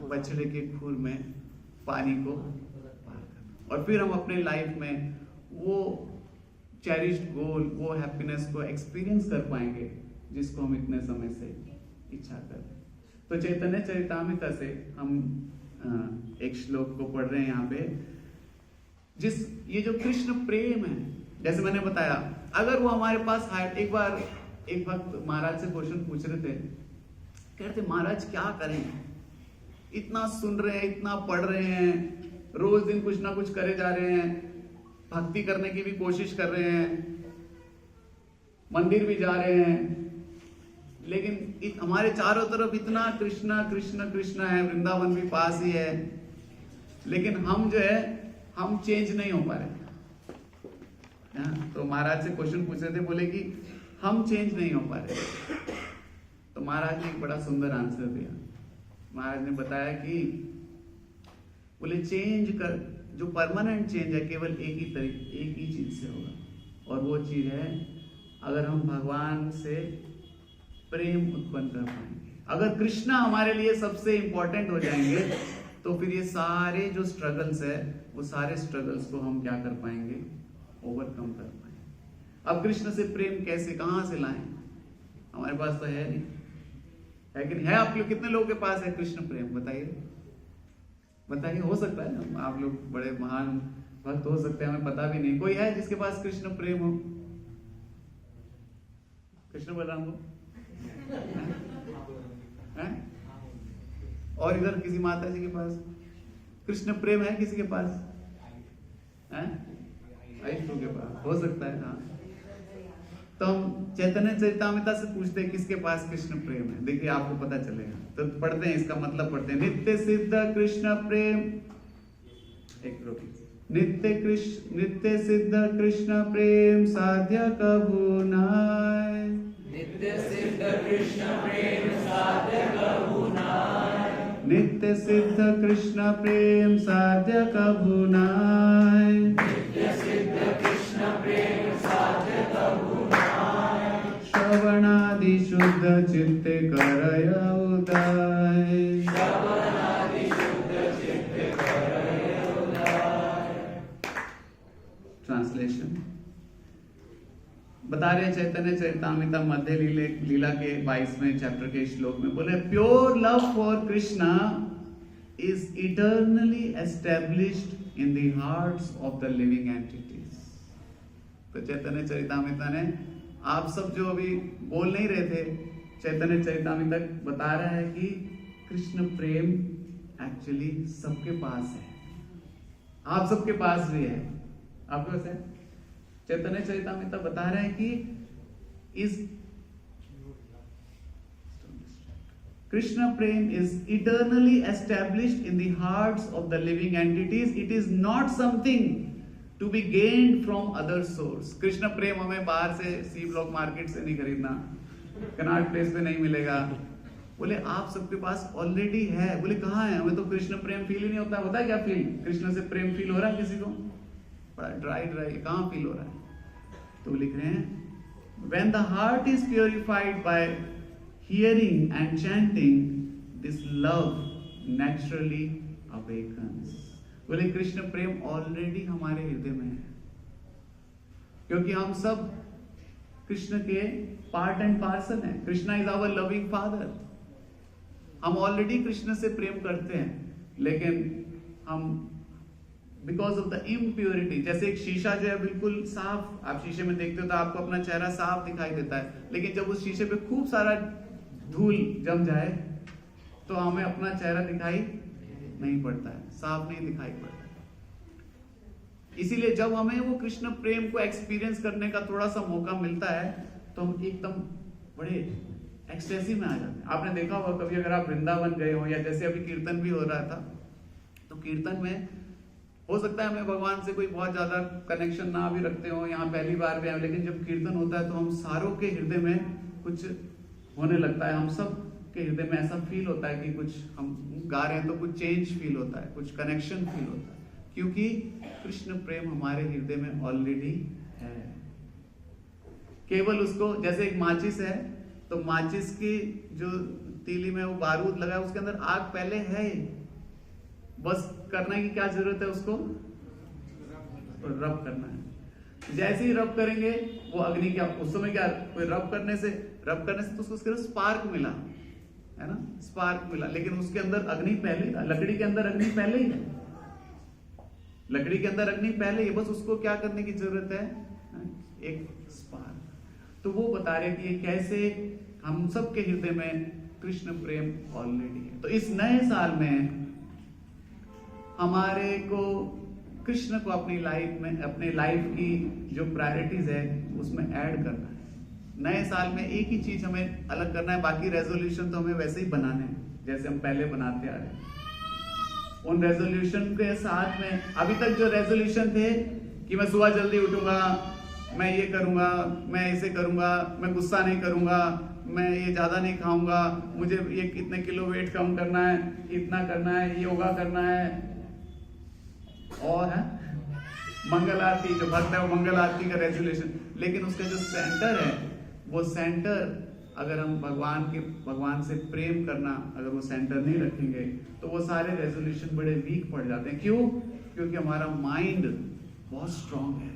बछड़े के खुर में पानी को पार करना। और फिर हम अपने लाइफ में वो चेरिश्ड गोल, वो हैप्पीनेस को एक्सपीरियंस कर पाएंगे जिसको हम इतने समय से इच्छा कर रहे हैं। तो चैतन्य चरितामृत से हम एक श्लोक को पढ़ रहे हैं यहाँ पे, ये जो कृष्ण प्रेम है, जैसे मैंने बताया, अगर वो हमारे पास है। एक बार एक वक्त महाराज से क्वेश्चन पूछ रहे थे, कह रहे थे महाराज क्या करें, इतना सुन रहे हैं, इतना पढ़ रहे हैं, रोज दिन कुछ ना कुछ करे जा रहे हैं, भक्ति करने की भी कोशिश कर रहे हैं, मंदिर भी जा रहे हैं, लेकिन हमारे चारों तरफ इतना कृष्णा कृष्ण कृष्ण है, वृंदावन भी पास ही है, लेकिन हम जो है हम चेंज नहीं हो पा रहे। तो महाराज से क्वेश्चन पूछ रहे थे, बोले कि हम चेंज नहीं हो पा रहे। तो महाराज ने एक बड़ा सुंदर आंसर दिया। महाराज ने बताया कि बोले चेंज कर, जो परमानेंट चेंज है केवल एक ही चीज से होगा, और वो चीज है अगर हम भगवान से प्रेम उत्पन्न कर पाएंगे। अगर कृष्णा हमारे लिए सबसे इंपॉर्टेंट हो जाएंगे तो फिर ये सारे जो स्ट्रगल्स है, वो सारे स्ट्रगल्स को हम क्या कर पाएंगे, ओवरकम कर पाएंगे। अब कृष्ण से प्रेम कैसे, कहां से लाएं? हमारे पास तो है नहीं, है कि नहीं? है आप लोग, कितने लोगों के पास है कृष्ण प्रेम? बताइए बताइए। हो सकता है ना आप लोग बड़े महान भक्त हो सकते हैं, हमें पता भी नहीं। कोई है जिसके पास कृष्ण प्रेम हो? कृष्ण बलराम को है? और इधर किसी माता जी के पास कृष्ण प्रेम है? किसी के पास है? आयुष के पास हो सकता है। हाँ, तो हम चैतन्य चरितामृत से पूछते हैं किसके पास कृष्ण प्रेम है। देखिए आपको पता चलेगा। तो पढ़ते हैं, इसका मतलब पढ़ते हैं। नित्य सिद्ध कृष्ण प्रेम, नित्य सिद्ध कृष्ण प्रेम साध्य कभू नाय। नित्य सिद्ध कृष्ण प्रेम साध्य कभू नाय। नित्य सिद्ध कृष्ण प्रेम साध्य कभू नाय। नित्य सिद्ध कृष्ण प्रेम साध्य कभू नाय। श्रवणादि शुद्ध चित्ते करय उदय। श्रवणादि शुद्ध चित्ते करय उदय। ट्रांसलेशन बता रहे चैतन्य चरितामृत मध्य लीला के 22वें चैप्टर के श्लोक में, बोले pure love for Krishna is eternally established in the hearts of the living entities. तो चैतन्य चरितामृत ने, आप सब जो अभी बोल नहीं रहे थे, चैतन्य चरितामृत बता रहा है कि कृष्ण प्रेम एक्चुअली सबके पास है, आप सबके पास भी है। आपके पास है? चैतन्य चरितामृत बता रहे हैं कि इस कृष्ण प्रेम is eternally established in the hearts of the living entities. It is not something to be gained from other source. Krishna प्रेम हमें बाहर से सी ब्लॉक मार्केट से नहीं खरीदना, कनाट प्लेस पे नहीं मिलेगा। बोले आप सबके पास ऑलरेडी है। बोले कहाँ है? हमें तो कृष्ण प्रेम फील ही नहीं होता। होता है क्या फील? कृष्ण से प्रेम फील हो रहा है किसी को? बड़ा ड्राई कहाँ फील हो रहा है? तो लिख रहे हैं, when the heart is purified by hearing and chanting, this love naturally awakens। बोले कृष्ण प्रेम ऑलरेडी हमारे हृदय में है, क्योंकि हम सब कृष्ण के पार्ट एंड पार्सल हैं। Krishna is our loving father. हम ऑलरेडी कृष्ण से प्रेम करते हैं, लेकिन हम बिकॉज ऑफ द इम्प्योरिटी, जैसे एक शीशा जो है बिल्कुल साफ, आप शीशे में देखते हो तो आपको अपना चेहरा साफ दिखाई देता है, लेकिन जब उस शीशे पे खूब सारा धूल जम जाए तो हमें अपना चेहरा दिखाई नहीं पड़ता है, साफ नहीं दिखाई पड़ता है। इसीलिए जब हमें वो कृष्ण प्रेम को एक्सपीरियंस करने का थोड़ा सा मौका मिलता है तो हम एकदम बड़े एक्सटेसी में आ जाते हैं। आपने देखा होगा कभी, अगर आप वृंदावन गए हो, या जैसे अभी कीर्तन भी हो रहा था, तो कीर्तन में हो सकता है हमें भगवान से कोई बहुत ज्यादा कनेक्शन ना भी रखते हो, यहाँ पहली बार भी आए, लेकिन जब कीर्तन होता है तो हम सारों के हृदय में कुछ होने लगता है। हम सब के हृदय में ऐसा फील होता है कि कुछ हम गा रहे हैं तो कुछ चेंज फील होता है, कुछ कनेक्शन फील होता है, क्योंकि कृष्ण प्रेम हमारे हृदय में ऑलरेडी है। केवल उसको, जैसे एक माचिस है, तो माचिस की जो तीली में वो बारूद लगा है, उसके अंदर आग पहले है, बस करने की क्या जरूरत है, उसको रब करना है। जैसे ही रब करेंगे वो अग्नि क्या, उस समय क्या, कोई रब करने से तो उसको स्पार्क मिला है ना, स्पार्क मिला, लेकिन उसके अंदर अग्नि पहले था। लकड़ी के अंदर अग्नि पहले ही है, लकड़ी के अंदर अग्नि पहले ही, बस उसको क्या करने की जरूरत है, एक स्पार्क। तो वो बता रहे कि ये कैसे हम सबके हृदय में कृष्ण प्रेम ऑलरेडी है। तो इस नए साल में हमारे को कृष्ण को अपनी लाइफ में, अपने लाइफ की जो प्रायोरिटीज है उसमें ऐड करना है। नए साल में एक ही चीज हमें अलग करना है, बाकी रेजोल्यूशन तो हमें वैसे ही बनाने हैं जैसे हम पहले बनाते आ रहे हैं। उन रेजोल्यूशन के साथ में अभी तक जो रेजोल्यूशन थे कि मैं सुबह जल्दी उठूंगा, मैं ये करूंगा, मैं ऐसे करूंगा, मैं गुस्सा नहीं करूंगा, मैं ये ज्यादा नहीं खाऊंगा, मुझे ये कितने किलो वेट कम करना है, इतना करना है, योगा करना है, और है मंगल आरती, जो भक्त है वो मंगल आरती का रेजोल्यूशन। लेकिन उसका जो सेंटर है, वो सेंटर अगर हम भगवान से प्रेम करना अगर वो सेंटर नहीं रखेंगे तो वो सारे रेजोल्यूशन बड़े वीक पड़ जाते हैं। क्यों? क्योंकि हमारा माइंड बहुत स्ट्रांग है।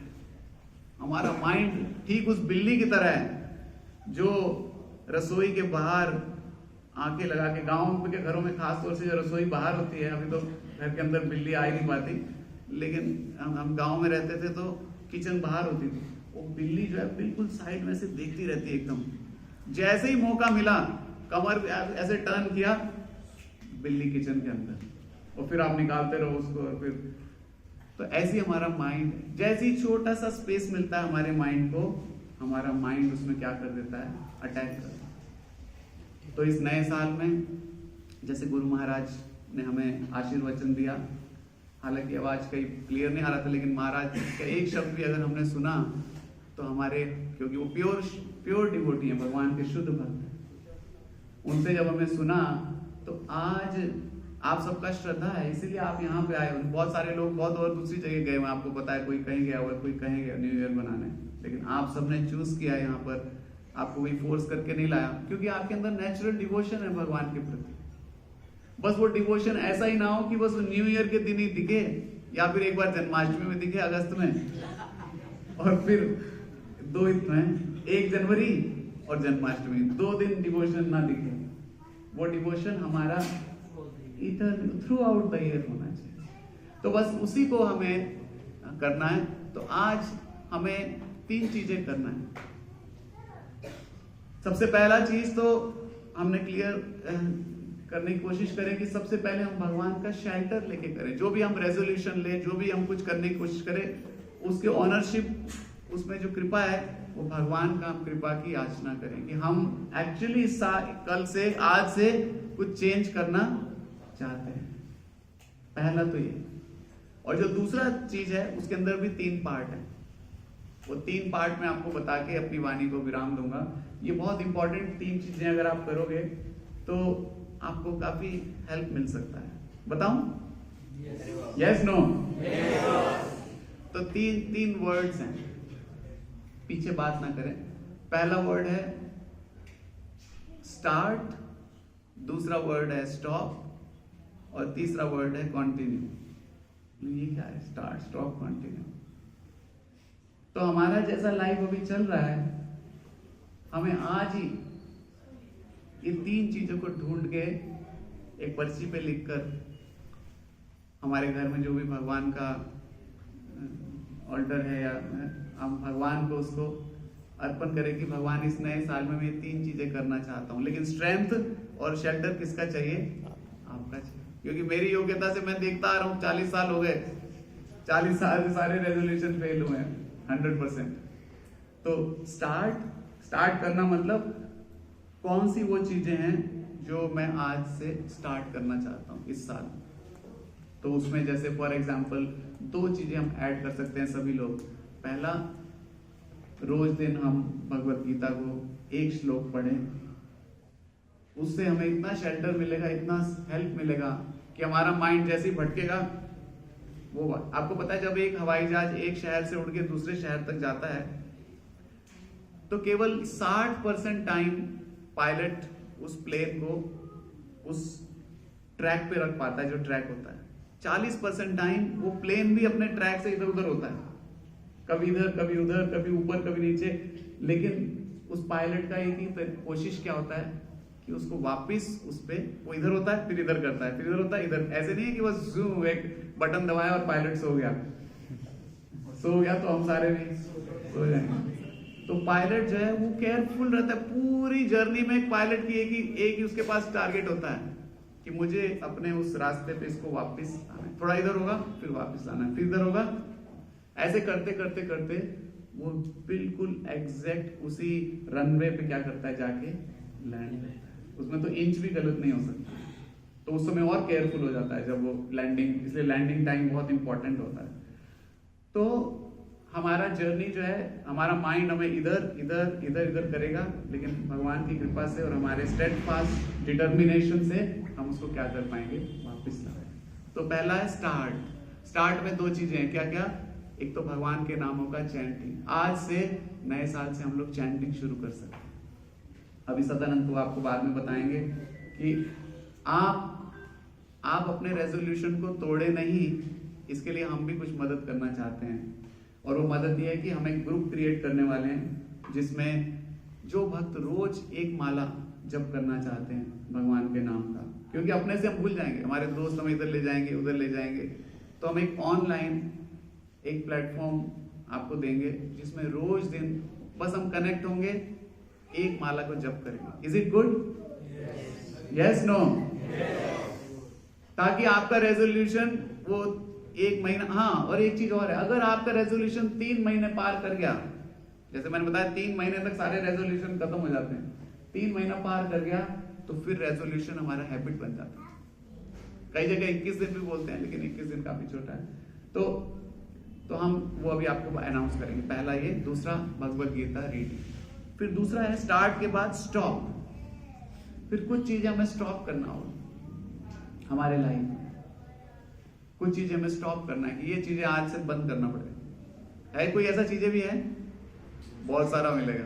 हमारा माइंड ठीक उस बिल्ली की तरह है जो रसोई के बाहर आंखें लगा के, गांव के घरों में खास तौर से जो रसोई बाहर होती है, अभी तो घर के अंदर बिल्ली आ ही नहीं पाती, लेकिन हम गांव में रहते थे तो किचन बाहर होती थी, वो बिल्ली जो है बिल्कुल साइड में से देखती रहती है एकदम। जैसे ही मौका मिला कमर ऐसे टर्न किया, बिल्ली किचन के अंदर, और फिर आप निकालते रहो उसको, और फिर तो ऐसी हमारा माइंड, जैसे ही छोटा सा स्पेस मिलता है हमारे माइंड को, हमारा माइंड उसमें क्या कर देता है, अटैक कर देता है। तो इस नए साल में जैसे गुरु महाराज ने हमें आशीर्वचन दिया, हालांकि आवाज कहीं क्लियर नहीं आ रहा था, लेकिन महाराज का एक शब्द भी अगर हमने सुना तो हमारे, क्योंकि वो प्योर डिवोटी है, भगवान के शुद्ध भक्त, उनसे जब हमें सुना तो आज आप सबका श्रद्धा है, इसीलिए आप यहाँ पे आए हो। बहुत सारे लोग बहुत और दूसरी जगह गए हुए, आपको पता है, कोई कहीं गया हुआ, कोई कहीं गया न्यू ईयर बनाने, लेकिन आप सबने चूज किया यहाँ पर, आपको कोई फोर्स करके नहीं लाया, क्योंकि आपके अंदर नेचुरल डिवोशन है भगवान के प्रति। बस वो डिवोशन ऐसा ही ना हो कि बस न्यू ईयर के दिन ही दिखे, या फिर एक बार जन्माष्टमी में दिखे अगस्त में, और फिर 1 जनवरी और जन्माष्टमी 2 दिन डिवोशन ना दिखे। वो डिवोशन हमारा थ्रू आउट द ईयर होना चाहिए। तो बस उसी को हमें करना है। तो आज हमें 3 चीजें करना है। सबसे पहला चीज तो हमने क्लियर करने की कोशिश करें कि सबसे पहले हम भगवान का शेल्टर लेके करें। जो भी हम रेजोल्यूशन ले, जो भी हम कुछ करने की कोशिश करें, उसके ऑनरशिप, उसमें जो कृपा है वो भगवान का, हम कृपा की याचना करें कि हम एक्चुअली कल से, आज से कुछ चेंज करना चाहते हैं। पहला तो ये। और जो दूसरा चीज है उसके अंदर भी 3 पार्ट है। वो 3 पार्ट में आपको बता के अपनी वाणी को विराम दूंगा। ये बहुत इंपॉर्टेंट 3 चीजें अगर आप करोगे तो आपको काफी हेल्प मिल सकता है। बताऊं? Yes no? तो 3 वर्ड्स हैं, पीछे बात ना करें। पहला वर्ड है स्टार्ट, दूसरा वर्ड है स्टॉप, और तीसरा वर्ड है कंटिन्यू। ये क्या है? Start, stop, continue. तो हमारा जैसा लाइफ अभी चल रहा है, हमें आज ही ये 3 चीजों को ढूंढ के एक पर्ची पे लिखकर, हमारे घर में जो भी भगवान का ऑल्टर है, या हम भगवान को उसको अर्पण करें कि भगवान इस नए साल में मैं 3 चीजें करना चाहता हूं। लेकिन स्ट्रेंथ और शेल्टर किसका चाहिए? आपका चाहिए। क्योंकि मेरी योग्यता से मैं देखता आ रहा हूं, 40 साल हो गए, 40 साल से सारे रेजोल्यूशन फेल हुए हैं 100%। तो स्टार्ट करना मतलब कौन सी वो चीजें हैं जो मैं आज से स्टार्ट करना चाहता हूं इस साल। तो उसमें जैसे फॉर एग्जांपल 2 चीजें हम ऐड कर सकते हैं सभी लोग। पहला, रोज दिन हम भगवत गीता को 1 श्लोक पढ़ें। उससे हमें इतना शेल्टर मिलेगा, इतना हेल्प मिलेगा कि हमारा माइंड जैसे ही भटकेगा, वो आपको पता है, जब एक हवाई जहाज एक शहर से उड़ के दूसरे शहर तक जाता है तो केवल 60% टाइम पायलट उस प्लेन को उस ट्रैक पे रख पाता है, जो ट्रैक होता है। 40% टाइम वो प्लेन भी अपने ट्रैक से इधर उधर होता है, कभी इधर, कभी उधर, कभी ऊपर, कभी नीचे। लेकिन उस पायलट का एक ही कोशिश क्या होता है कि उसको वापस उस पे, वो इधर होता है फिर इधर करता है, फिर इधर होता है इधर, ऐसे नहीं है कि बस जूम एक बटन दबाया और पायलट सो गया तो हम सारे भी सो जाएंगे। तो पायलट जो है वो केयरफुल रहता है पूरी जर्नी में। एक पायलट की एक ही उसके पास टारगेट होता है कि मुझे अपने उस रास्ते पे इसको वापस आना है, थोड़ा इधर होगा फिर वापस आना है, फिर इधर होगा, ऐसे करते करते करते वो बिल्कुल एग्जैक्ट उसी रनवे पे क्या करता है, जाके लैंड। उसमें तो इंच भी गलत नहीं हो सकता, तो उस समय और केयरफुल हो जाता है जब वो लैंडिंग, इसलिए लैंडिंग टाइम बहुत इंपॉर्टेंट होता है। तो हमारा जर्नी जो है, हमारा माइंड हमें इधर इधर इधर इधर करेगा, लेकिन भगवान की कृपा से और हमारे स्टेडफास्ट डिटर्मिनेशन से हम उसको क्या कर पाएंगे, वापस ला पाएंगे। तो पहला है स्टार्ट में दो चीजें हैं, क्या क्या, एक तो भगवान के नामों का चैंटिंग। आज से नए साल से हम लोग चैंटिंग शुरू कर सकते हैं। अभी सदानंद को आपको बाद में बताएंगे कि आप अपने रेजोल्यूशन को तोड़े नहीं, इसके लिए हम भी कुछ मदद करना चाहते हैं। और वो मदद ये है कि हम एक ग्रुप क्रिएट करने वाले हैं जिसमें जो भक्त रोज एक माला जप करना चाहते हैं भगवान के नाम का, क्योंकि अपने से हम भूल जाएंगे, हमारे दोस्त हमें इधर ले जाएंगे उधर ले जाएंगे, तो हम एक ऑनलाइन एक प्लेटफॉर्म आपको देंगे जिसमें रोज दिन बस हम कनेक्ट होंगे, एक माला को जप करेंगे। Is it good? Yes no? ताकि आपका रेजोल्यूशन वो एक महीना, हाँ और एक चीज और है, अगर आपका रेजोल्यूशन 3 महीने पार कर गया, जैसे मैंने बताया 3 महीने तक सारे रेजोल्यूशन खत्म हो जाते हैं, 3 महीना पार कर गया तो फिर रेजोल्यूशन हमारा हैबिट बन जाता है। कई जगह 21 दिन भी बोलते हैं, लेकिन 21 दिन काफी छोटा है। तो हम वो अभी आपको अनाउंस करेंगे। पहला ये, दूसरा भगवत गीता रीडिंग, फिर दूसरा है स्टार्ट के बाद स्टॉप। फिर कुछ चीजें हमें स्टॉप करना होगा हमारे लाइफ में, कुछ चीजें हमें स्टॉप करना है कि ये चीजें आज से बंद करना पड़ेगा। है कोई ऐसा चीजें भी है? बहुत सारा मिलेगा।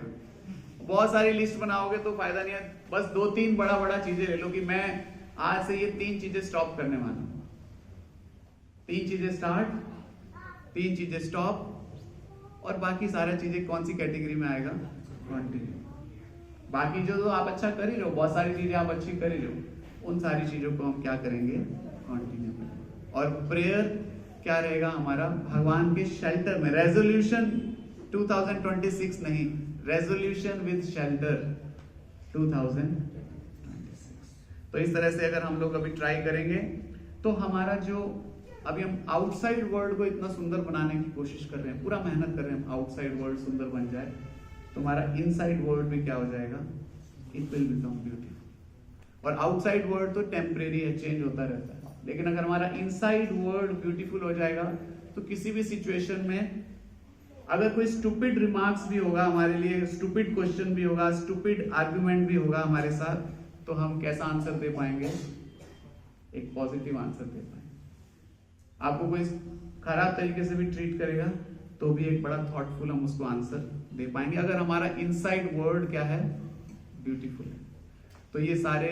बहुत सारी लिस्ट बनाओगे तो फायदा नहीं है, बस 2-3 बड़ा चीजें ले लो कि मैं आज से ये 3 चीजें स्टॉप करने वाला हूं। 3 चीजें स्टार्ट, 3 चीजें स्टॉप, और बाकी सारा चीजें कौन सी कैटेगरी में आएगा, कंटिन्यू। बाकी जो तो आप अच्छा कर ही रहो, बहुत सारी चीजें आप अच्छी कर ही रहो, उन सारी चीजों को हम क्या करेंगे, कंटिन्यू करेंगे। और प्रेयर क्या रहेगा हमारा, भगवान के शेल्टर में। रेजोल्यूशन 2026 नहीं, रेजोल्यूशन विद शेल्टर 2026। तो इस तरह से अगर हम लोग अभी ट्राई करेंगे तो हमारा जो अभी हम आउटसाइड वर्ल्ड को इतना सुंदर बनाने की कोशिश कर रहे हैं, पूरा मेहनत कर रहे हैं, आउटसाइड वर्ल्ड सुंदर बन जाए, तो हमारा इनसाइड वर्ल्ड भी क्या हो जाएगा, इट विल बिकम ब्यूटीफुल। और आउटसाइड वर्ल्ड तो टेम्परेरी है, चेंज होता रहता है, लेकिन अगर हमारा इनसाइड वर्ल्ड ब्यूटीफुल हो जाएगा तो किसी भी सिचुएशन में अगर कोई स्टूपिड रिमार्क्स भी होगा हमारे लिए, स्टूपिड क्वेश्चन भी होगा, स्टूपिड आर्गुमेंट भी होगा हमारे साथ, तो हम कैसा आंसर दे पाएंगे, एक पॉजिटिव आंसर दे पाएंगे। आपको कोई खराब तरीके से भी ट्रीट करेगा तो भी एक बड़ा थॉटफुल हम उसको आंसर दे पाएंगे, अगर हमारा इनसाइड वर्ल्ड क्या है, ब्यूटीफुल है। तो ये सारे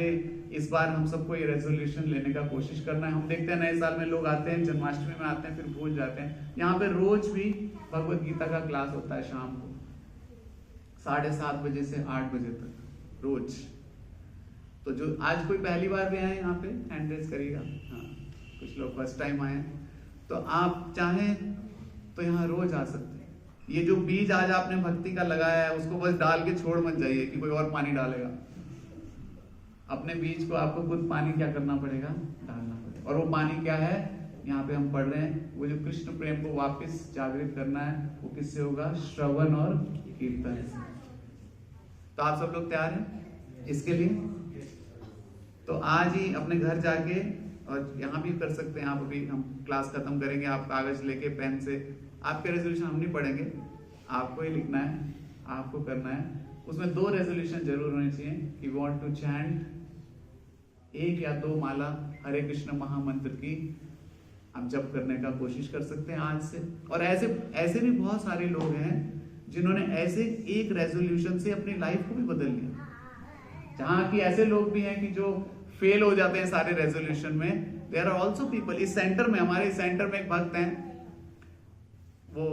इस बार हम सबको ये रेजोल्यूशन लेने का कोशिश करना है। हम देखते हैं नए साल में लोग आते हैं, जन्माष्टमी में आते हैं, फिर भूल जाते हैं। यहाँ पे रोज भी भगवत गीता का क्लास होता है शाम को 7:30 बजे से 8 बजे तक रोज। तो जो आज कोई पहली बार भी आए यहाँ पे हैंड रेज करिएगा, हाँ कुछ लोग फर्स्ट टाइम आए, तो आप चाहें तो यहाँ रोज आ सकते हैं। ये जो बीज आज आपने भक्ति का लगाया है उसको बस डाल के छोड़ मत जाइए कि कोई और पानी डालेगा। अपने बीज को आपको खुद पानी क्या करना पड़ेगा, डालना पड़ेगा। और वो पानी क्या है, यहाँ पे हम पढ़ रहे हैं, वो जो कृष्ण प्रेम को वापस जागृत करना है, वो किससे होगा, श्रवण और कीर्तन से। तो आप सब लोग तैयार हैं इसके लिए? तो आज ही अपने घर जाके, और यहाँ भी कर सकते हैं आप, अभी हम क्लास खत्म करेंगे, आप कागज लेके पेन से, आपके रेजोल्यूशन हम नहीं पढ़ेंगे, आपको ही लिखना है, आपको करना है। उसमें 2 रेजोल्यूशन जरूर होने चाहिए कि वांट टू चैंट 1 या 2 माला हरे कृष्ण महामंत्र की हम जप करने का कोशिश कर सकते हैं आज से। और ऐसे भी बहुत सारे लोग हैं जिन्होंने ऐसे एक रेजोल्यूशन से अपनी लाइफ को भी बदल लिया। जहां की ऐसे लोग भी हैं कि जो फेल हो जाते हैं सारे रेजोल्यूशन में, देयर आर आल्सो पीपल। इस सेंटर में, हमारे सेंटर में एक भक्त हैं, वो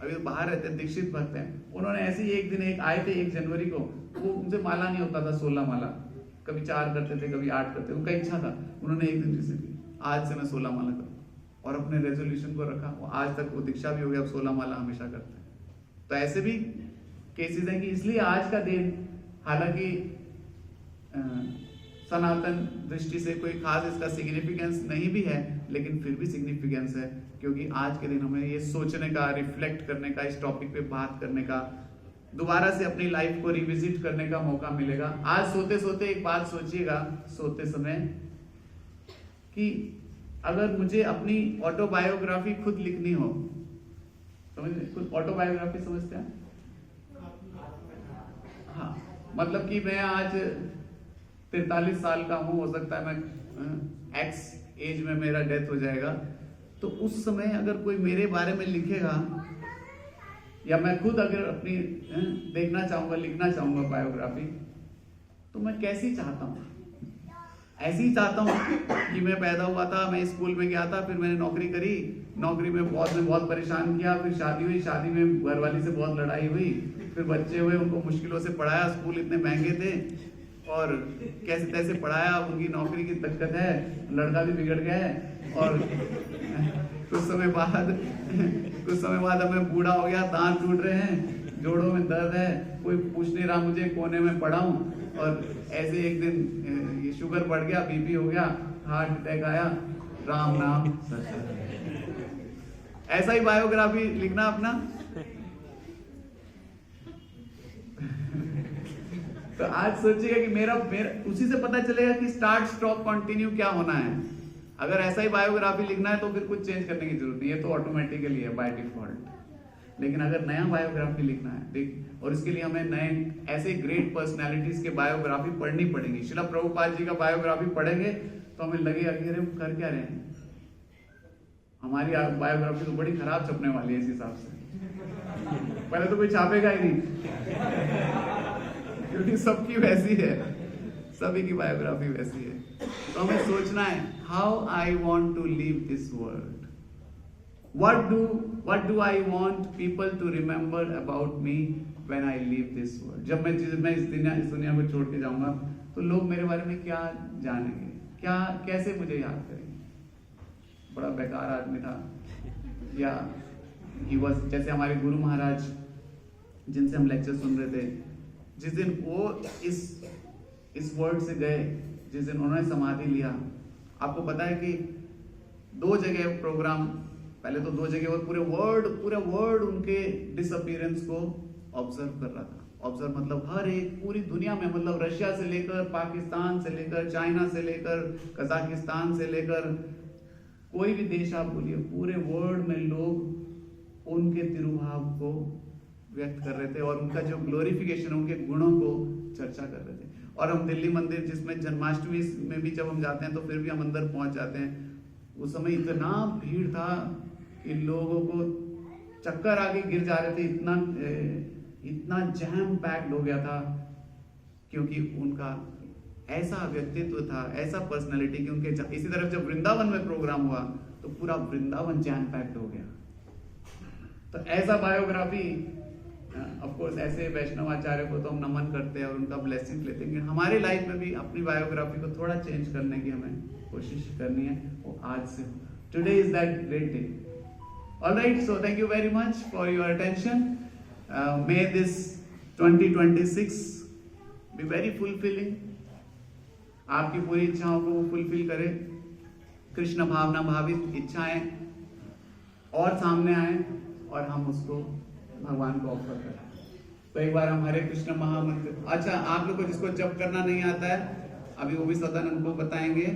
अभी तो बाहर रहते हैं, दीक्षित भक्त हैं। उन्होंने ऐसे ही एक दिन एक आए थे 1 जनवरी को, वो उनसे माला नहीं होता था 16 माला, कभी 4 करते थे, कभी 8 करते थे, उनका इच्छा था, उन्होंने एक दिन जैसे की आज से मैं 16 माला करूँ और अपने रेजोल्यूशन को रखा, वो आज तक वो दीक्षा भी हो गया, अब 16 माला हमेशा करते हैं। तो ऐसे भी केसेस हैं कि इसलिए आज का दिन, हालांकि सनातन दृष्टि से कोई खास इसका सिग्निफिकेंस नहीं भी है, लेकिन फिर भी सिग्निफिकेंस है, क्योंकि आज के दिन हमें ये सोचने का, रिफ्लेक्ट करने का, इस टॉपिक पे बात करने का, दोबारा से अपनी लाइफ को रिविजिट करने का मौका मिलेगा। आज सोते सोते एक बात सोचिएगा, सोते समय, कि अगर मुझे अपनी ऑटोबायोग्राफी खुद लिखनी हो, समझ, खुद ऑटोबायोग्राफी समझते हैं? हाँ, मतलब कि मैं आज 43 साल का हूं, हो सकता है मैं एक्स एज में मेरा डेथ हो जाएगा, तो उस समय अगर कोई मेरे बारे में लिखेगा, या मैं खुद अगर अपनी देखना चाहूंगा, लिखना चाहूंगा बायोग्राफी, तो मैं कैसी चाहता हूँ? ऐसी ही चाहता हूँ कि मैं पैदा हुआ था, मैं स्कूल में गया था, फिर मैंने नौकरी करी, नौकरी में बॉस ने बहुत परेशान किया, फिर शादी हुई, शादी में घरवाली से बहुत लड़ाई हुई, फिर बच्चे हुए, उनको मुश्किलों से पढ़ाया, स्कूल इतने महंगे थे और कैसे तैसे पढ़ाया, उनकी नौकरी की दिक्कत है, लड़का भी बिगड़ गया है, और कुछ समय बाद अब मैं बूढ़ा हो गया, दांत टूट रहे हैं, जोड़ों में दर्द है, कोई पूछ नहीं रहा मुझे कोने में पड़ा हूँ, और ऐसे एक दिन ये शुगर बढ़ गया, बीपी हो गया, हार्ट अटैक आया, राम नाम ऐसा ही बायोग्राफी लिखना अपना। तो आज सोचिएगा कि मेरा उसी से पता चलेगा कि स्टार्ट स्टॉप कंटिन्यू क्या होना है। अगर ऐसा ही बायोग्राफी लिखना है तो फिर कुछ चेंज करने की जरूरत नहीं है, तो ऑटोमेटिकली है बाय डिफॉल्ट। लेकिन अगर नया बायोग्राफी लिखना है, देख, और इसके लिए हमें नए ऐसे ग्रेट पर्सनालिटीज के बायोग्राफी पढ़नी पड़ेगी। श्रील प्रभुपाद जी का बायोग्राफी पढ़ेंगे तो हमें लगेगा कि अरे कर क्या रहे हैं, हमारी बायोग्राफी तो बड़ी खराब छपने वाली है इस हिसाब से। पहले तो कोई छापेगा ही नहीं, क्योंकि सबकी वैसी है, सभी की बायोग्राफी वैसी है। तो हमें सोचना है, how I want to live this world, what do I want people to remember about me when I leave this world। जब मैं इस दुनिया को छोड़ के जाऊंगा तो लोग मेरे बारे में क्या जानेंगे, क्या कैसे मुझे याद करेंगे, बड़ा बेकार आदमी था, या he was, जैसे हमारे गुरु महाराज जिनसे हम लेक्चर सुन रहे थे, जिस दिन वो इस वर्ल्ड से गए, जिस दिन उन्होंने समाधि लिया, आपको पता है कि 2 जगह प्रोग्राम, पहले तो 2 जगह, और पूरे वर्ल्ड उनके डिसअपीयरेंस को ऑब्जर्व कर रहा था। ऑब्जर्व मतलब हर एक पूरी दुनिया में, मतलब रशिया से लेकर, पाकिस्तान से लेकर, चाइना से लेकर, कजाकिस्तान से लेकर, कोई भी देश आप बोलिए, पूरे वर्ल्ड में लोग उनके तिरुभाव को व्यक्त कर रहे थे और उनका जो ग्लोरिफिकेशन, उनके गुणों को चर्चा कर रहे थे। और हम दिल्ली मंदिर, जिसमें जन्माष्टमी में भी जब हम जाते हैं तो फिर भी हम अंदर पहुंच जाते हैं, उस समय इतना भीड़ था कि लोगों को चक्कर आके गिर जा रहे थे, इतना जैम पैक्ड हो गया था, क्योंकि उनका ऐसा व्यक्तित्व था, ऐसा पर्सनालिटी कि उनके इसी तरफ जब वृंदावन में प्रोग्राम हुआ तो पूरा वृंदावन जैम पैक्ड हो गया। तो ऐसा बायोग्राफी, ऑफ कोर्स ऐसे वैष्णव आचार्य को तो हम नमन करते हैं और उनका ब्लेसिंग लेते हैं, हमारे लाइफ में भी अपनी बायोग्राफी को थोड़ा चेंज करने की हमें कोशिश करनी है, वो आज से होगा। Today is that great day. Alright, so thank you very much for your attention. May this 2026 be very fulfilling, आपकी पूरी इच्छाओं को वो फुलफिल करे, कृष्ण भावना भावित इच्छाएं और सामने आए और हम उसको भगवान को ऑफर करें। तो एक बार हम हरे कृष्ण महामंत्र, अच्छा आप लोग को जिसको जप करना नहीं आता है, अभी वो भी सदानंद को बताएंगे,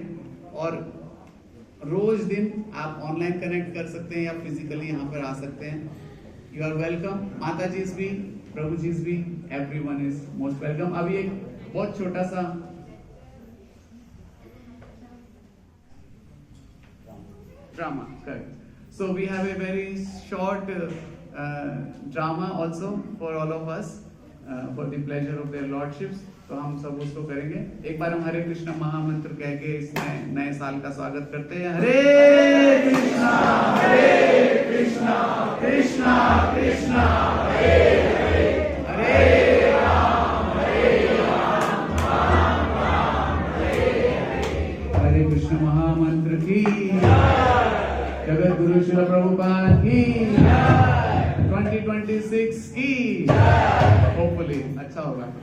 और रोज दिन आप ऑनलाइन कनेक्ट कर सकते हैं या फिजिकली यहाँ पर आ सकते हैं। यू आर वेलकम, माता जी भी, प्रभु जी भी, एवरीवन इज मोस्ट वेलकम। अभी एक बहुत छोटा सा drama, correct. So we have a very short drama also for all of us, for the pleasure of their lordships. तो हम सब उसको करेंगे। एक बार हम हरे कृष्ण महामंत्र कह के इस नए साल का स्वागत करते हैं। हरे कृष्णा कृष्णा कृष्णा हरे हरे, हरे राम राम राम शिल प्रभुपाद की 2026 की होपफुली अच्छा होगा।